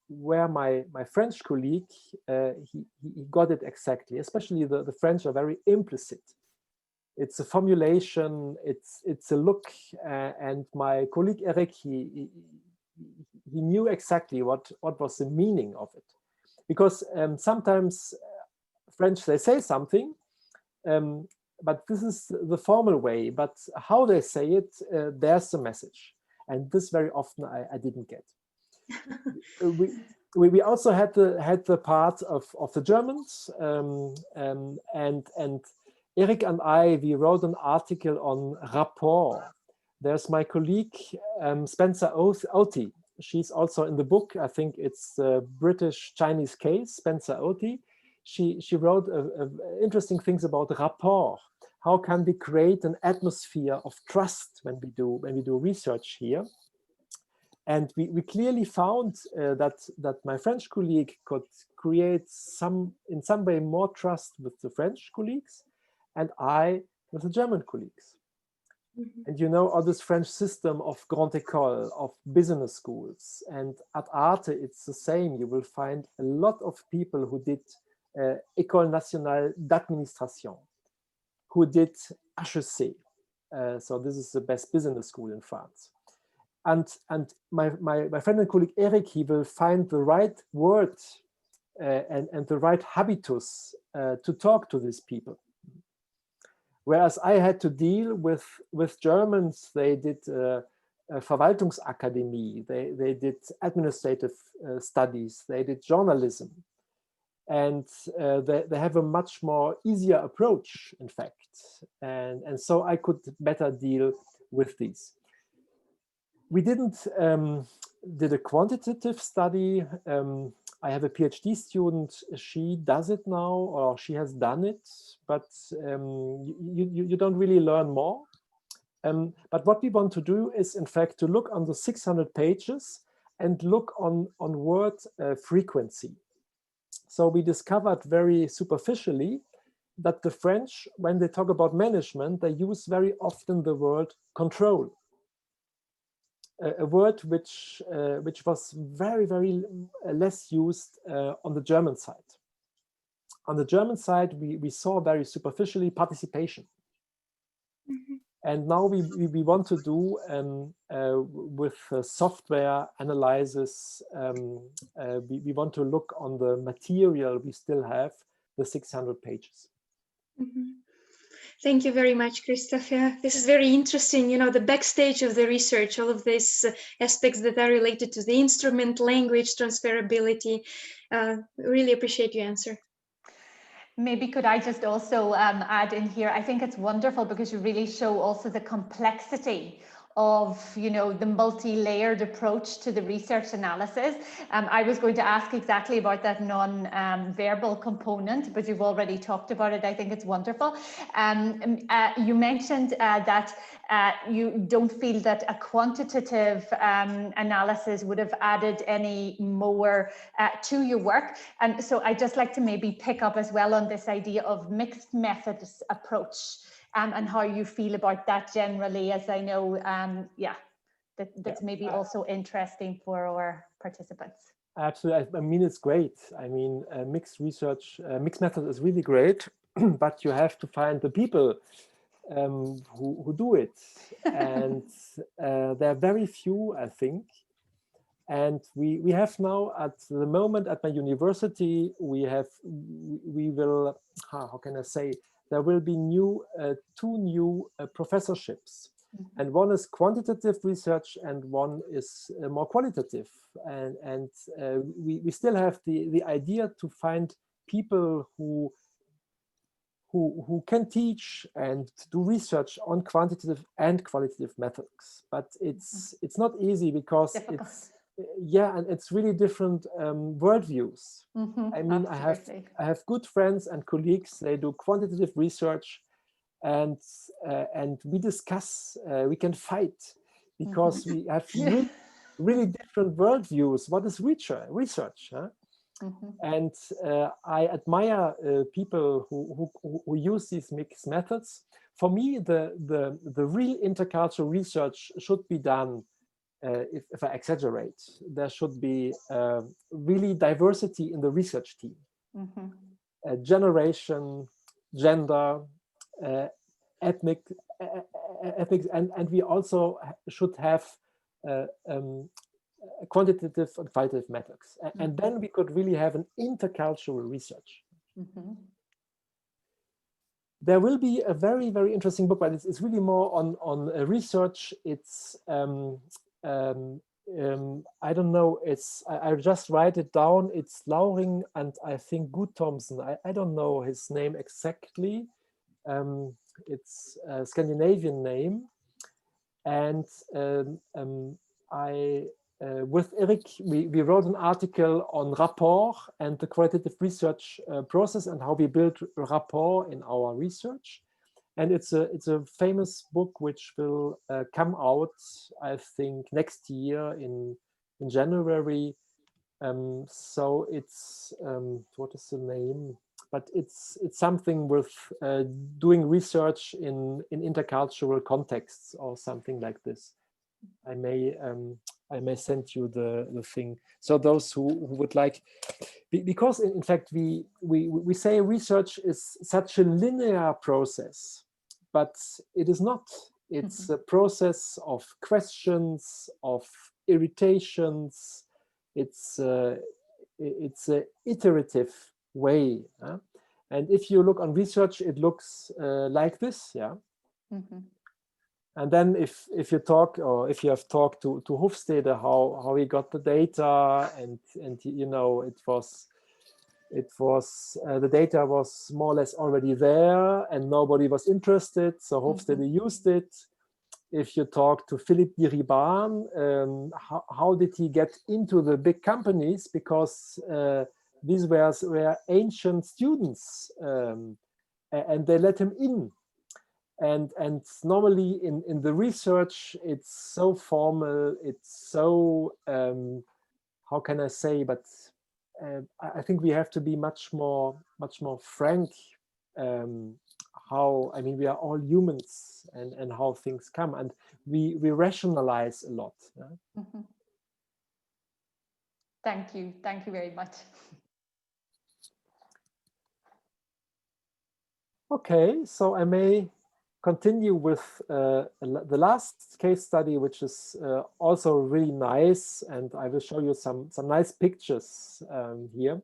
where my French colleague, he got it exactly. Especially the French are very implicit. It's a formulation, it's a look, and my colleague Eric, he knew exactly what was the meaning of it. Because sometimes French, they say something, but this is the formal way, but how they say it, there's the message. And this very often I didn't get. We also had the part of the Germans, and Eric and we wrote an article on rapport. There's my colleague, Spencer Oti. She's also in the book. I think it's the British-Chinese case, Spencer Oti. She wrote interesting things about rapport. How can we create an atmosphere of trust when we do research here? And we clearly found that my French colleague could create in some way more trust with the French colleagues, and I with the German colleagues. And you know, all this French system of Grande École, of business schools, and at Arte it's the same. You will find a lot of people who did École Nationale d'Administration, who did HEC. So this is the best business school in France. And my friend and colleague Eric, he will find the right word and the right habitus to talk to these people. Whereas I had to deal with Germans, they did Verwaltungsakademie, they did administrative studies, they did journalism. And they have a much more easier approach, in fact. And so I could better deal with these. We didn't did a quantitative study. I have a PhD student. She does it now, or she has done it, but you don't really learn more. But what we want to do is, in fact, to look on the 600 pages and look on word frequency. So we discovered very superficially that the French, when they talk about management, they use very often the word control. A word which was very, very less used on the German side. On the German side, we saw very superficially participation. And now we want to do with software analysis, we want to look on the material we still have, the 600 pages.
Thank you very much, Christoph. Yeah, this is very interesting. You know, the backstage of the research, all of these aspects that are related to the instrument, language, transferability. Really appreciate your answer.
Maybe could I just also add in here, I think it's wonderful because you really show also the complexity of, you know, the multi-layered approach to the research analysis. I was going to ask exactly about that non-verbal component, but you've already talked about it. I think it's wonderful. You mentioned that you don't feel that a quantitative analysis would have added any more to your work. And so I'd just like to maybe pick up as well on this idea of mixed methods approach. And how you feel about that generally, as I know, that's maybe also interesting for our participants.
Absolutely. I mean, it's great. I mean, mixed research, mixed method is really great, but you have to find the people who do it. And there are very few, I think. And we have now, at the moment at my university, we will, how can I say, there will be two new professorships. Mm-hmm. And one is quantitative research and one is more qualitative. And we still have the idea to find people who can teach and do research on quantitative and qualitative methods. But it's not easy because difficult. And it's really different worldviews. Mm-hmm, I mean, absolutely. I have good friends and colleagues. They do quantitative research, and we discuss. We can fight because mm-hmm. we have really different worldviews. What is research? Huh? Mm-hmm. And I admire people who use these mixed methods. For me, the real intercultural research should be done. If I exaggerate, there should be really diversity in the research team. Mm-hmm. Generation, gender, ethnics, and we also should have quantitative and qualitative methods. Mm-hmm. And then we could really have an intercultural research. Mm-hmm. There will be a very, very interesting book, but it's really more on research. It's I don't know, I just write it down. It's Lauring and I think Guttormsen. I don't know his name exactly. It's a Scandinavian name. And with Eric, we wrote an article on rapport and the qualitative research process and how we build rapport in our research. And it's a famous book which will come out, I think, next year in January. So it's what is the name? But it's something with doing research in intercultural contexts or something like this. I may send you the thing. So those who would like, because in fact we say research is such a linear process. But it is not. It's mm-hmm. a process of questions, of irritations. It's a iterative way. And if you look on research, it looks like this. Yeah. Mm-hmm. And then if you talk, or if you have talked to Hofstede, how he got the data, and you know, it was the data was more or less already there and nobody was interested, so Hofstede mm-hmm. used it. If you talk to Philippe Diriban, how did he get into the big companies? Because these were ancient students and they let him in. And normally in the research, it's so formal, it's so, how can I say, but I think we have to be much more frank. I mean, we are all humans, and how things come, and we rationalize a lot. Yeah?
Mm-hmm. Thank you very much.
Okay, so I may continue with the last case study, which is also really nice, and I will show you some nice pictures here.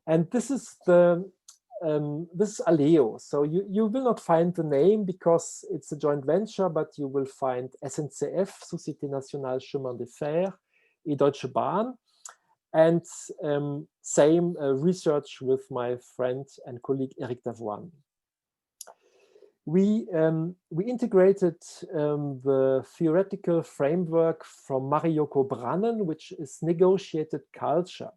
And this is the this is Aleo. So you will not find the name because it's a joint venture, but you will find SNCF, Société Nationale Chemin de Fer, et Deutsche Bahn, and same research with my friend and colleague Eric Davoine. We integrated the theoretical framework from Marioko Brannen, which is negotiated culture.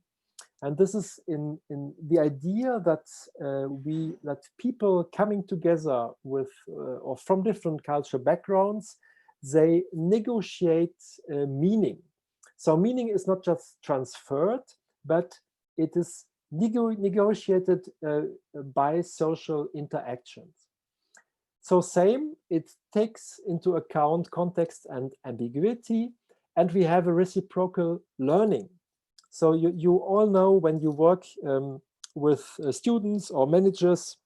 And this is in the idea that that people coming together with or from different cultural backgrounds, they negotiate meaning. So meaning is not just transferred, but it is negotiated by social interactions. So same, it takes into account context and ambiguity, and we have a reciprocal learning. So you all know when you work with students or managers,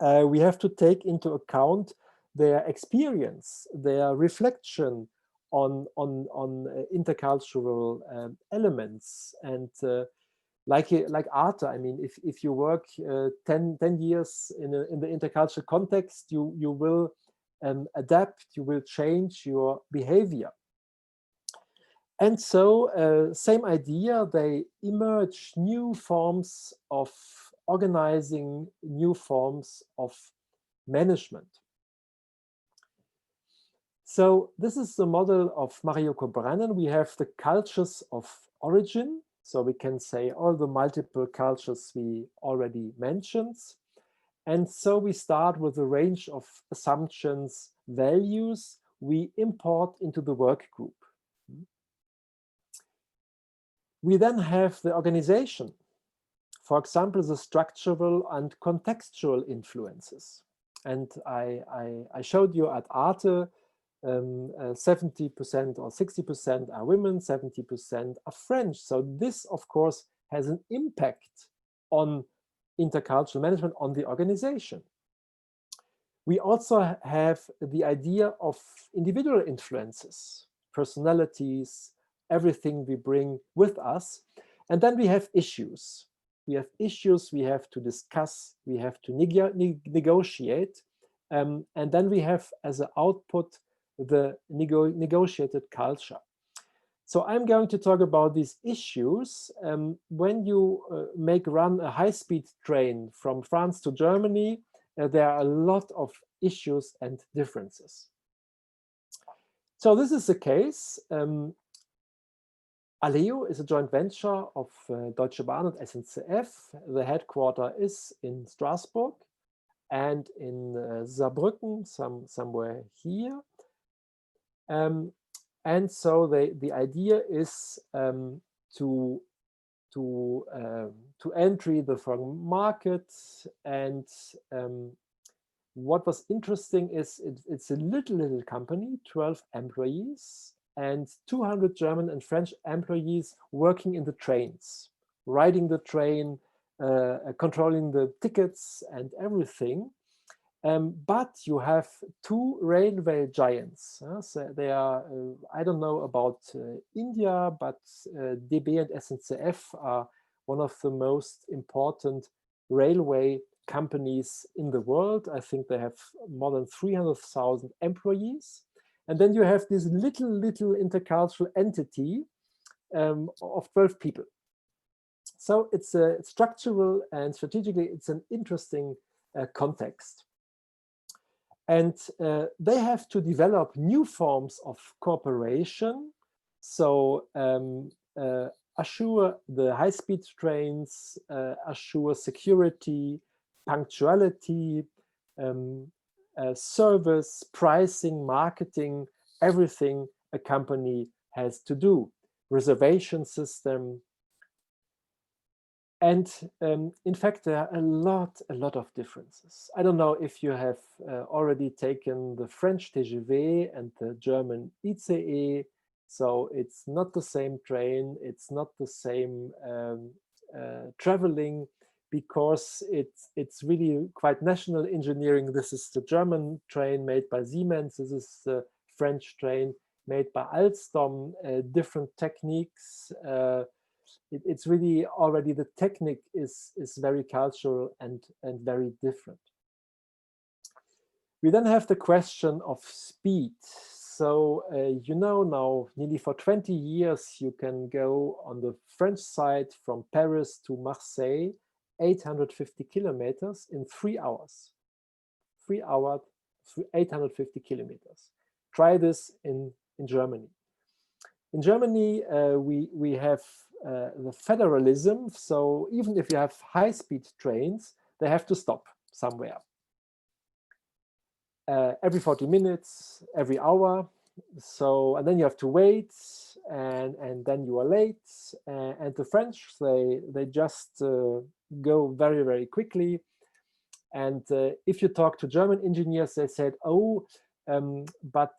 we have to take into account their experience, their reflection on intercultural elements. And like art, I mean, if you work 10 years in the intercultural context, you will adapt, you will change your behavior. And so, same idea, they emerge new forms of organizing, new forms of management. So this is the model of Marioko Brannen. We have the cultures of origin. So we can say all the multiple cultures we already mentioned. And so we start with a range of assumptions, values we import into the work group. We then have the organization. For example, the structural and contextual influences. And I showed you at Arte, 70% or 60% are women, 70% are French. So this, of course, has an impact on intercultural management, on the organization. We also have the idea of individual influences, personalities, everything we bring with us. And then we have issues. We have issues we have to discuss, we have to negotiate. And then we have as an output the negotiated culture. So I'm going to talk about these issues. When you run a high-speed train from France to Germany, there are a lot of issues and differences. So this is the case. Aleo is a joint venture of Deutsche Bahn and SNCF. The headquarter is in Strasbourg and in Saarbrücken, somewhere here. And so the idea is to enter the foreign market. And what was interesting is it's a little company, 12 employees, and 200 German and French employees working in the trains, riding the train, controlling the tickets and everything. But you have two railway giants. So they are, I don't know about India, but DB and SNCF are one of the most important railway companies in the world. I think they have more than 300,000 employees. And then you have this little intercultural entity of 12 people. So it's a structural and strategically, it's an interesting context. And they have to develop new forms of cooperation. So assure the high-speed trains, assure security, punctuality, service, pricing, marketing, everything a company has to do. Reservation system. And in fact, there are a lot of differences. I don't know if you have already taken the French TGV and the German ICE. So it's not the same train. It's not the same traveling, because it's really quite national engineering. This is the German train made by Siemens. This is the French train made by Alstom. Different techniques. It's really already the technique is very cultural and very different. We then have the question of speed. So you know, now nearly for 20 years you can go on the French side from Paris to Marseille, 850 kilometers in 3 hours. 3 hours, 850 kilometers. Try this in Germany. In Germany, we have the federalism. So even if you have high-speed trains, they have to stop somewhere. Every 40 minutes, every hour. So, and then you have to wait, and then you are late. And the French, they just go very, very quickly. And if you talk to German engineers, they said, oh, but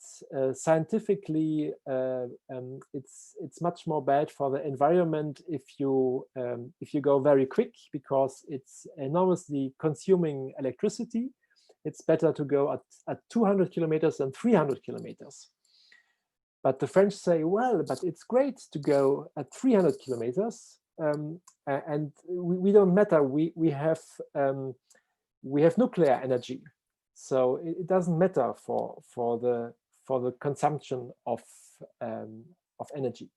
scientifically, it's much more bad for the environment if you go very quick, because it's enormously consuming electricity. It's better to go at 200 kilometers than 300 kilometers. But the French say, well, but it's great to go at 300 kilometers, and we don't matter. We have nuclear energy, so it doesn't matter for the consumption of energy.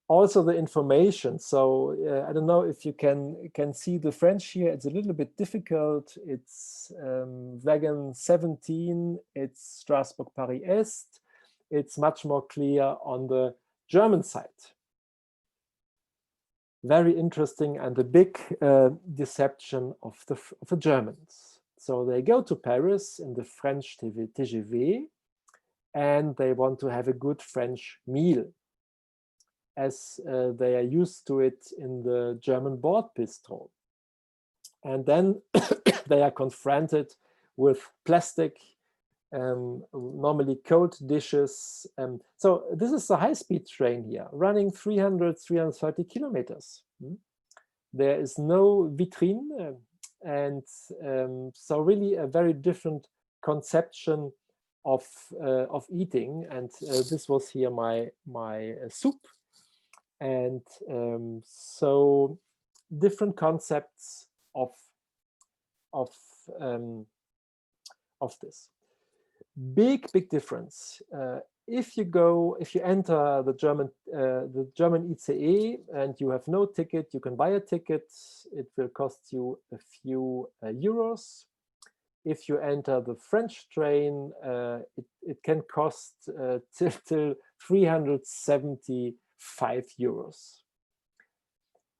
Also the information. So I don't know if you can see the French here. It's a little bit difficult. It's wagon 17. It's Strasbourg Paris Est. It's much more clear on the German side. Very interesting, and a big deception of the Germans. So they go to Paris in the French TGV, and they want to have a good French meal, as they are used to it in the German board bistro. And then they are confronted with plastic, normally cold dishes. So this is a high-speed train here, running 330 kilometers. There is no vitrine, and so really a very different conception of eating. And this was here my soup. And so different concepts of this. Big difference. If you enter the German ICE and you have no ticket, you can buy a ticket. It will cost you a few euros. If you enter the French train, it can cost till 375 euros.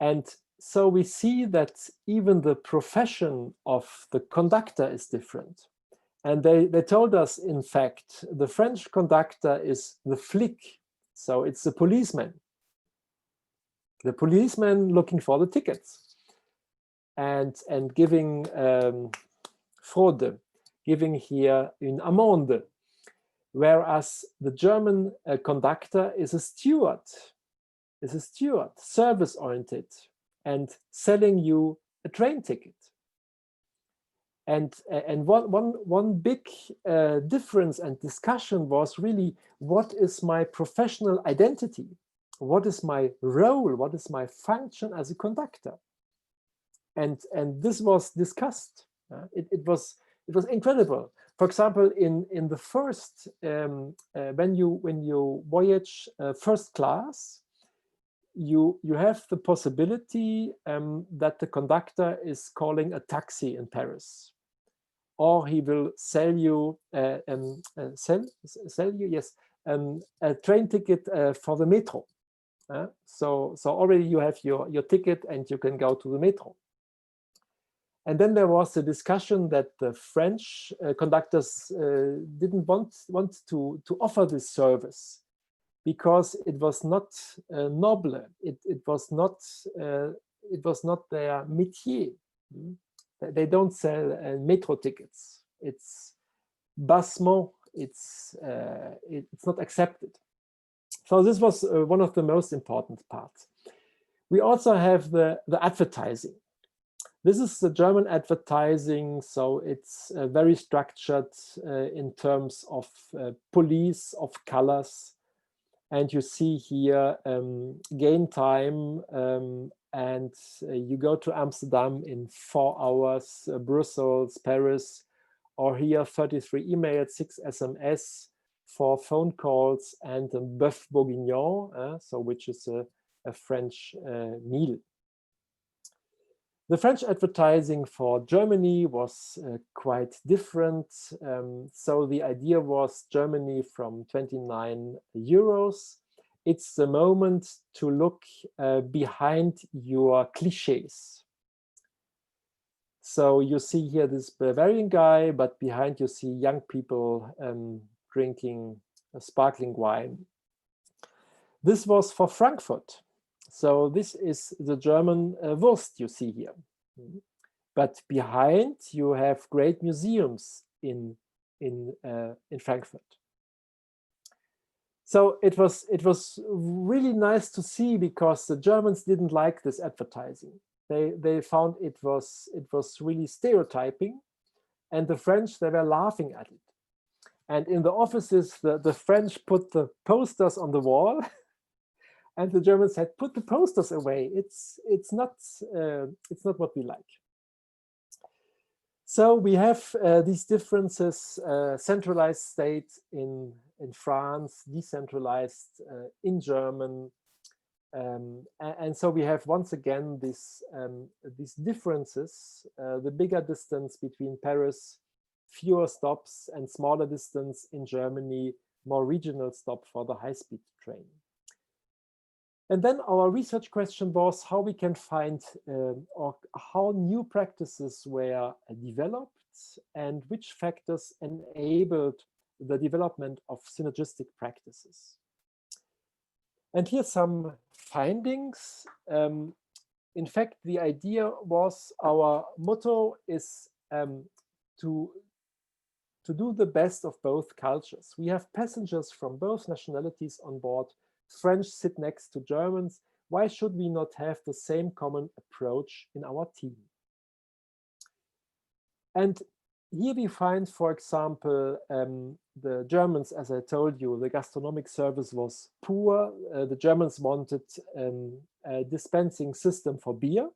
And so we see that even the profession of the conductor is different. And they told us, in fact, the French conductor is the flic. So it's the policeman. The policeman looking for the tickets and giving fraude, giving here une amende. Whereas the German conductor is a steward, service-oriented, and selling you a train ticket. And one big difference and discussion was really, what is my professional identity? What is my role? What is my function as a conductor? And this was discussed. It was incredible. For example, in the first when you voyage first class, you have the possibility that the conductor is calling a taxi in Paris, or he will sell you yes, a train ticket for the metro. So already you have your ticket and you can go to the metro. And then there was a discussion that the French conductors didn't want to offer this service, because it was not noble. It was not their métier. They don't sell metro tickets. It's bassement. It's not accepted. So this was one of the most important parts. We also have the advertising. This is the German advertising, so it's very structured in terms of police, of colors. And you see here gain time, and you go to Amsterdam in 4 hours, Brussels, Paris, or here 33 emails, 6 SMS, 4 phone calls, and a bœuf bourguignon, so which is a French meal. The French advertising for Germany was quite different. So the idea was Germany from 29 euros. It's the moment to look behind your cliches. So you see here this Bavarian guy, but behind you see young people drinking a sparkling wine. This was for Frankfurt. So this is the German Wurst you see here. But behind you have great museums in Frankfurt. So it was really nice to see, because the Germans didn't like this advertising. They found it was really stereotyping, and the French, they were laughing at it. And in the offices, the French put the posters on the wall, and the Germans said, "Put the posters away. It's not what we like." So we have these differences: centralized state in France, decentralized in German, and so we have once again these differences: the bigger distance between Paris, fewer stops, and smaller distance in Germany, more regional stop for the high-speed train. And then our research question was how we can find or how new practices were developed and which factors enabled the development of synergistic practices. And here's some findings. In fact, the idea was, our motto is to do the best of both cultures. We have passengers from both nationalities on board. French sit next to Germans. Why should we not have the same common approach in our team? And here we find, for example, the Germans, as I told you, the gastronomic service was poor. The Germans wanted a dispensing system for beer.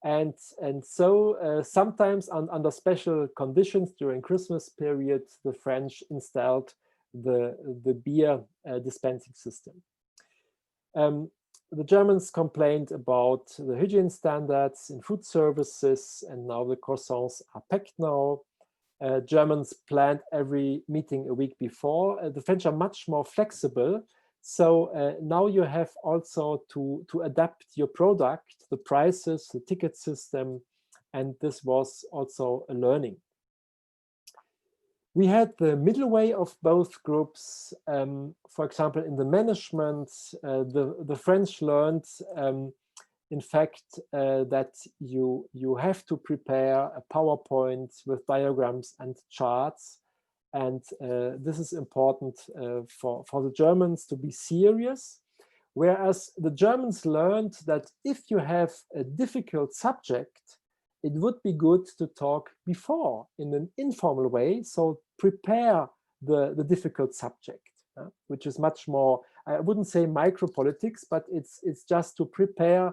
And so sometimes under special conditions during Christmas period, the French installed the beer dispensing system. The Germans complained about the hygiene standards in food services, and now the croissants are packed now. Germans planned every meeting a week before. The French are much more flexible. So now you have also to adapt your product, the prices, the ticket system, and this was also a learning. We had the middle way of both groups. For example, in the management, the French learned, in fact, that you have to prepare a PowerPoint with diagrams and charts. And this is important for the Germans to be serious. Whereas the Germans learned that if you have a difficult subject, it would be good to talk before in an informal way. So prepare the difficult subject, which is much more, I wouldn't say micropolitics, but it's just to prepare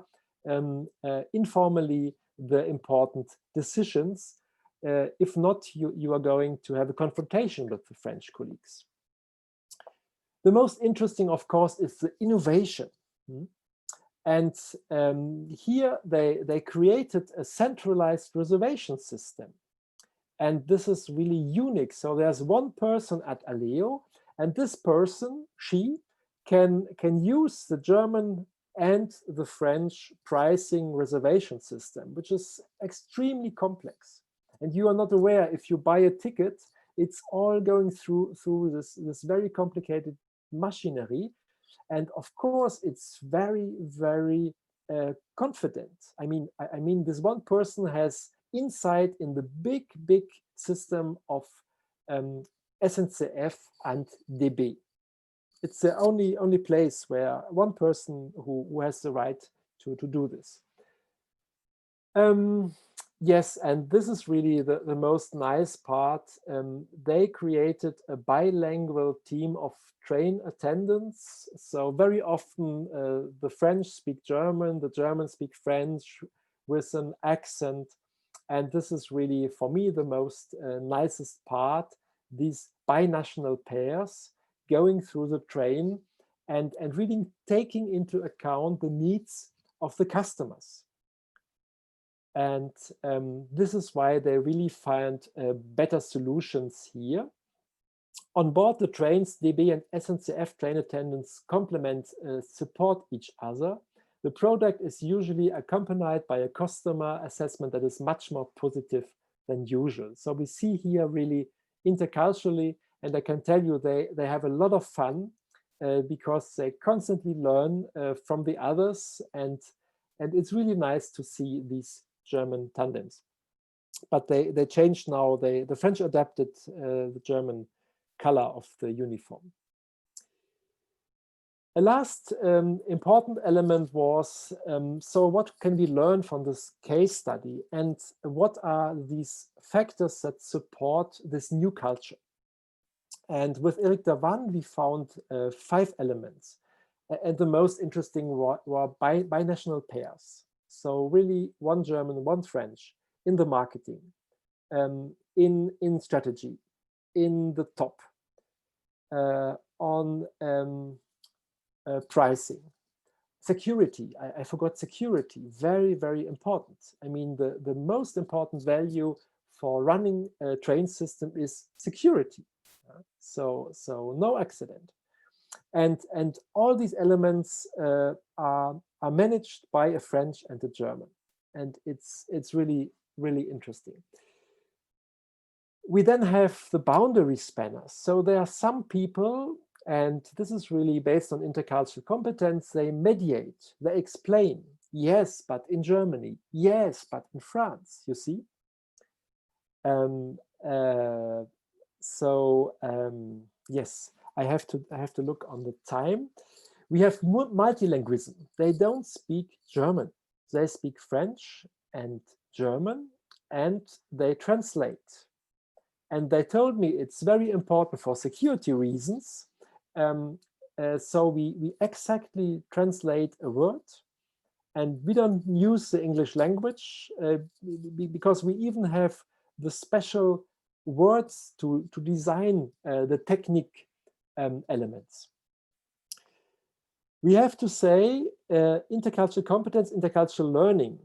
informally the important decisions. If not, you are going to have a confrontation with the French colleagues. The most interesting, of course, is the innovation. And here they created a centralized reservation system. And this is really unique. So there's one person at Aleo, and this person, she, can use the German and the French pricing reservation system, which is extremely complex. And you are not aware, if you buy a ticket, it's all going through this very complicated machinery. And of course, it's very, very confident. I mean, this one person has insight in the big system of SNCF and DB. It's the only place where one person who has the right to do this. Yes, and this is really the most nice part. They created a bilingual team of train attendants. So very often the French speak German, the German speak French with an accent. And this is really, for me, the most nicest part, these binational pairs going through the train and really taking into account the needs of the customers. And this is why they really find better solutions here. On board the trains, DB and SNCF train attendants complement, support each other. The product is usually accompanied by a customer assessment that is much more positive than usual. So we see here really interculturally, and I can tell you they have a lot of fun because they constantly learn from the others, and it's really nice to see these German tandems. But they changed now. The French adapted the German color of the uniform. A last important element was, so what can we learn from this case study, and what are these factors that support this new culture? And with Eric Davan, we found 5 elements. And the most interesting were binational pairs. So really one German, one French in the marketing, in strategy, in the top, on pricing. Security, I forgot security, very, very important. I mean, the most important value for running a train system is security. So no accident. And all these elements are managed by a French and a German. And it's really, really interesting. We then have the boundary spanners. So there are some people, and this is really based on intercultural competence, they mediate, they explain, yes, but in Germany, yes, but in France, you see? Yes, I have to look on the time. We have multilingualism. They don't speak German. They speak French and German, and they translate. And they told me it's very important for security reasons. So we exactly translate a word, and we don't use the English language because we even have the special words to design the technique elements. We have to say intercultural competence, intercultural learning,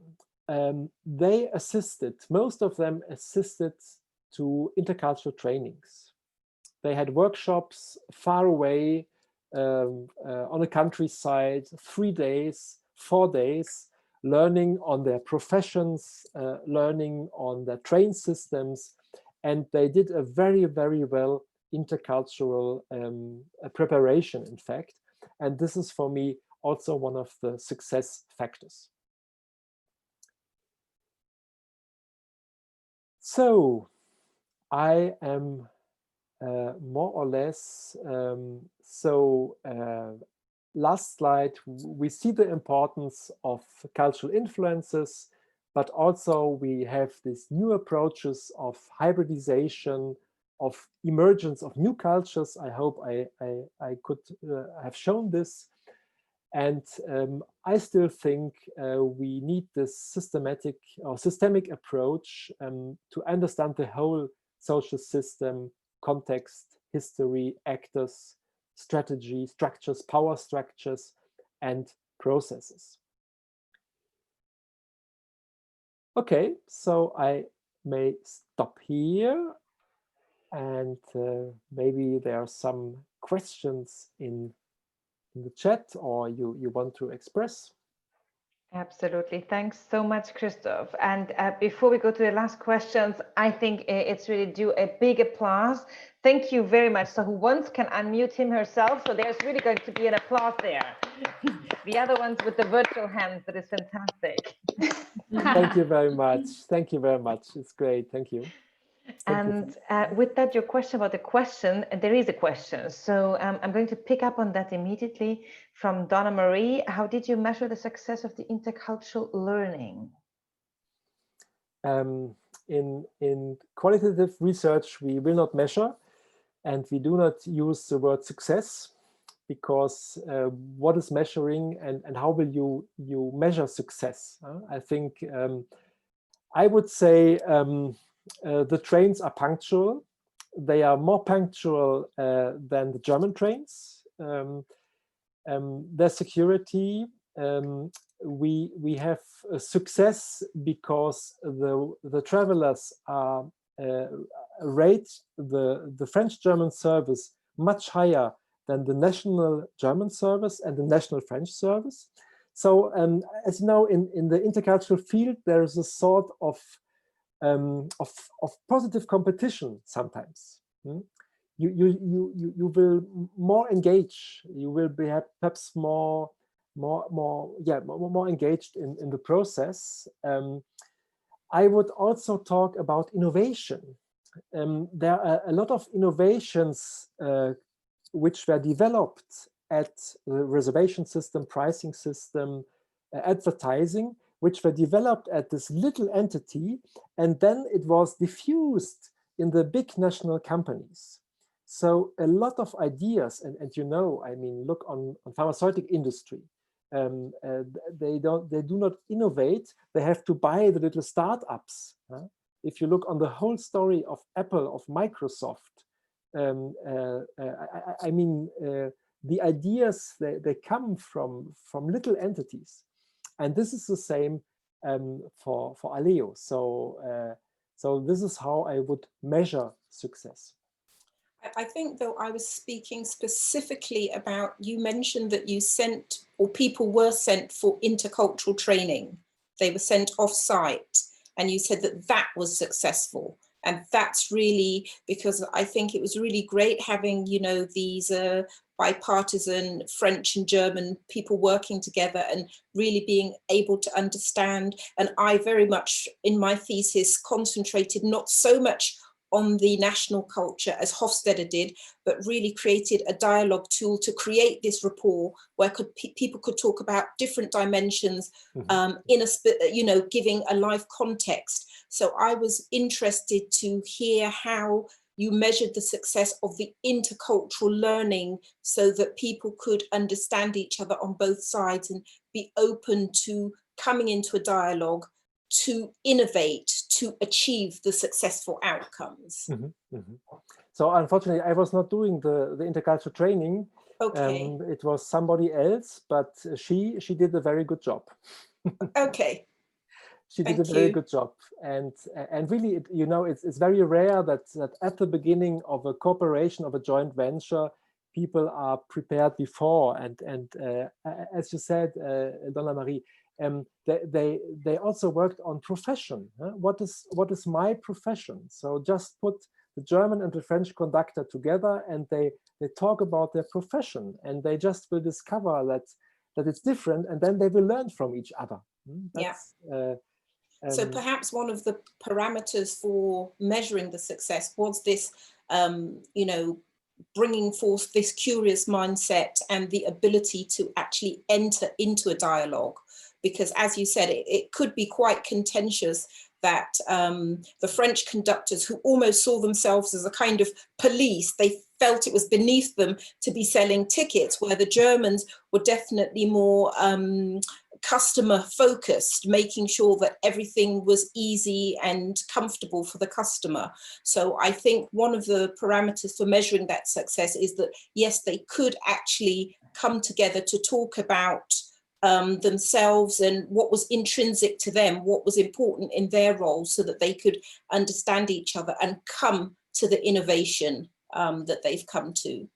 they assisted, most of them assisted to intercultural trainings. They had workshops far away on the countryside, 3 days, 4 days, learning on their professions, learning on their train systems, and they did a very, very well intercultural preparation, in fact. And this is, for me, also one of the success factors. So I am more or less, last slide, we see the importance of cultural influences, but also we have these new approaches of hybridization, of emergence of new cultures. I hope I could have shown this. And I still think we need this systemic approach to understand the whole social system, context, history, actors, strategy, structures, power structures, and processes. Okay, so I may stop here, and maybe there are some questions in the chat, or you want to express.
Absolutely. Thanks so much, Christoph. And before we go to the last questions, I think it's really due a big applause. Thank you very much. So who once can unmute him herself. So there's really going to be an applause there. The other ones with the virtual hands, that is fantastic.
Thank you very much. Thank you very much. It's great. Thank you.
And with that, your question about the question, there is a question. So I'm going to pick up on that immediately from Donna Marie. How did you measure the success of the intercultural learning?
in qualitative research, we will not measure, and we do not use the word success, because what is measuring, and how will you measure success? I think I would say the trains are punctual. They are more punctual than the German trains. Their security, we have success because the travelers are rate the French-German service much higher than the national German service and the national French service. So as you know, in the intercultural field, there is a sort of positive competition sometimes. You will more engage. You will be perhaps more engaged in the process. I would also talk about innovation. There are a lot of innovations which were developed at the reservation system, pricing system, advertising, which were developed at this little entity, and then it was diffused in the big national companies. So a lot of ideas, and you know, I mean, look on pharmaceutical industry. They do not innovate. They have to buy the little startups. If you look on the whole story of Apple, of Microsoft, I mean, the ideas they come from little entities, and this is the same for Aleo. So this is how I would measure success.
I think, though, I was speaking specifically about, you mentioned that you sent, or people were sent for intercultural training. They were sent off-site, and you said that that was successful. And that's really, because I think it was really great having, you know, these bipartisan French and German people working together and really being able to understand. And I very much, in my thesis, concentrated not so much on the national culture as Hofstede did, but really created a dialogue tool to create this rapport where people could talk about different dimensions in a, you know, giving a live context. So I was interested to hear how you measured the success of the intercultural learning so that people could understand each other on both sides and be open to coming into a dialogue to innovate, to achieve the successful outcomes.
So unfortunately, I was not doing the intercultural training.
Okay.
It was somebody else, but she did a very good job.
Okay.
She did a very good job, and really, you know, it's very rare that at the beginning of a cooperation, of a joint venture, people are prepared before, and as you said, Donna Marie, they also worked on profession. What is my profession? So just put the German and the French conductor together, and they talk about their profession, and they just will discover that it's different, and then they will learn from each other. That's,
so perhaps one of the parameters for measuring the success was this, you know, bringing forth this curious mindset and the ability to actually enter into a dialogue. Because as you said, it could be quite contentious that the French conductors, who almost saw themselves as a kind of police, they felt it was beneath them to be selling tickets, where the Germans were definitely more customer focused, making sure that everything was easy and comfortable for the customer. So I think one of the parameters for measuring that success is that, yes, they could actually come together to talk about themselves and what was intrinsic to them, what was important in their role, so that they could understand each other and come to the innovation that they've come to.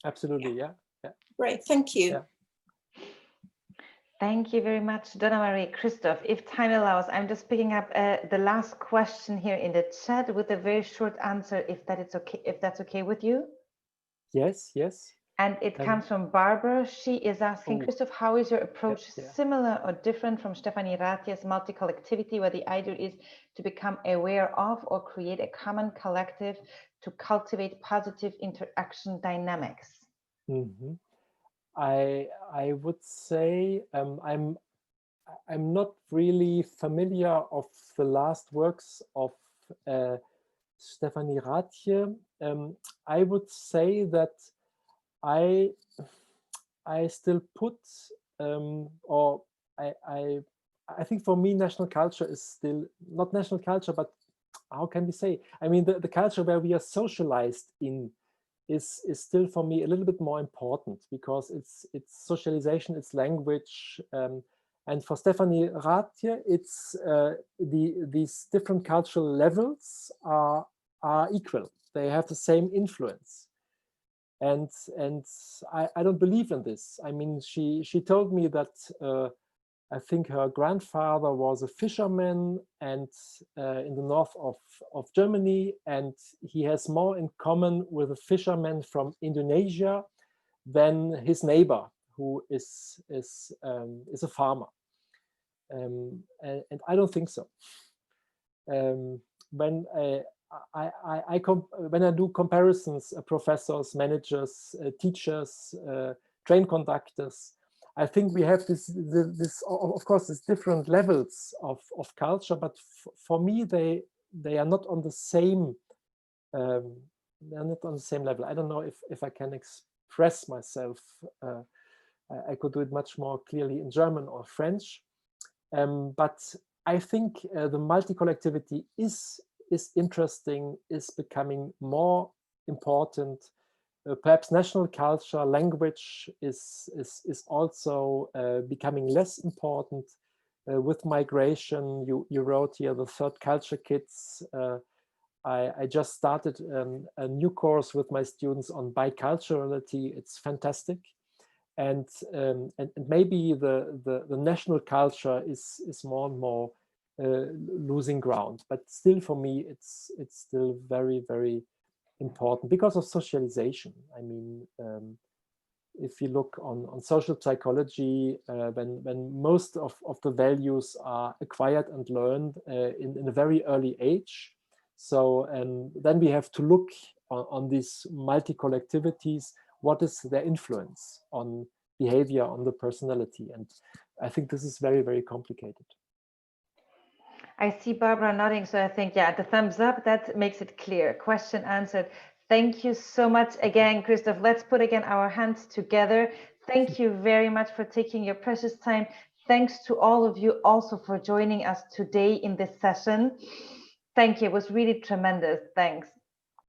Absolutely, yeah.
Great, thank you.
Yeah.
Thank you very much, Donna Marie. Christoph, if time allows, I'm just picking up the last question here in the chat with a very short answer, if that's okay with you.
Yes.
And it comes from Barbara. She is asking, Christoph, how is your approach similar or different from Stefanie Ratia's multi-collectivity, where the idea is to become aware of or create a common collective to cultivate positive interaction dynamics?
I would say I'm not really familiar of the last works of Stefanie Rathje. I would say that I still put, or I think for me, national culture is still not national culture, but how can we say? I mean, the culture where we are socialized in is still for me a little bit more important, because it's socialization, it's language, and for Stefanie Rathje, it's these different cultural levels are equal. They have the same influence. And I don't believe in this. I mean, she told me that I think her grandfather was a fisherman and in the north of Germany, and he has more in common with a fisherman from Indonesia than his neighbor, who is a farmer. And I don't think so. When I do comparisons, professors, managers, teachers, train conductors, I think we have this of course, these different levels of culture, but for me, they are not on the same. They're not on the same level. I don't know if I can express myself. I could do it much more clearly in German or French, but I think the multi-collectivity is interesting, is becoming more important. Perhaps national culture, language is also becoming less important. With migration, you wrote here the third culture kits. I just started a new course with my students on biculturality. It's fantastic. And maybe the national culture is more and more losing ground, but still for me it's still very, very important because of socialization. I mean, if you look on social psychology, when most of the values are acquired and learned in a very early age, so then we have to look on these multi-collectivities. What is their influence on behavior, on the personality? And I think this is very, very complicated.
I see Barbara nodding, so I think, yeah, the thumbs up, that makes it clear. Question answered. Thank you so much again, Christoph. Let's put again our hands together. Thank you very much for taking your precious time. Thanks to all of you also for joining us today in this session. Thank you, it was really tremendous. Thanks.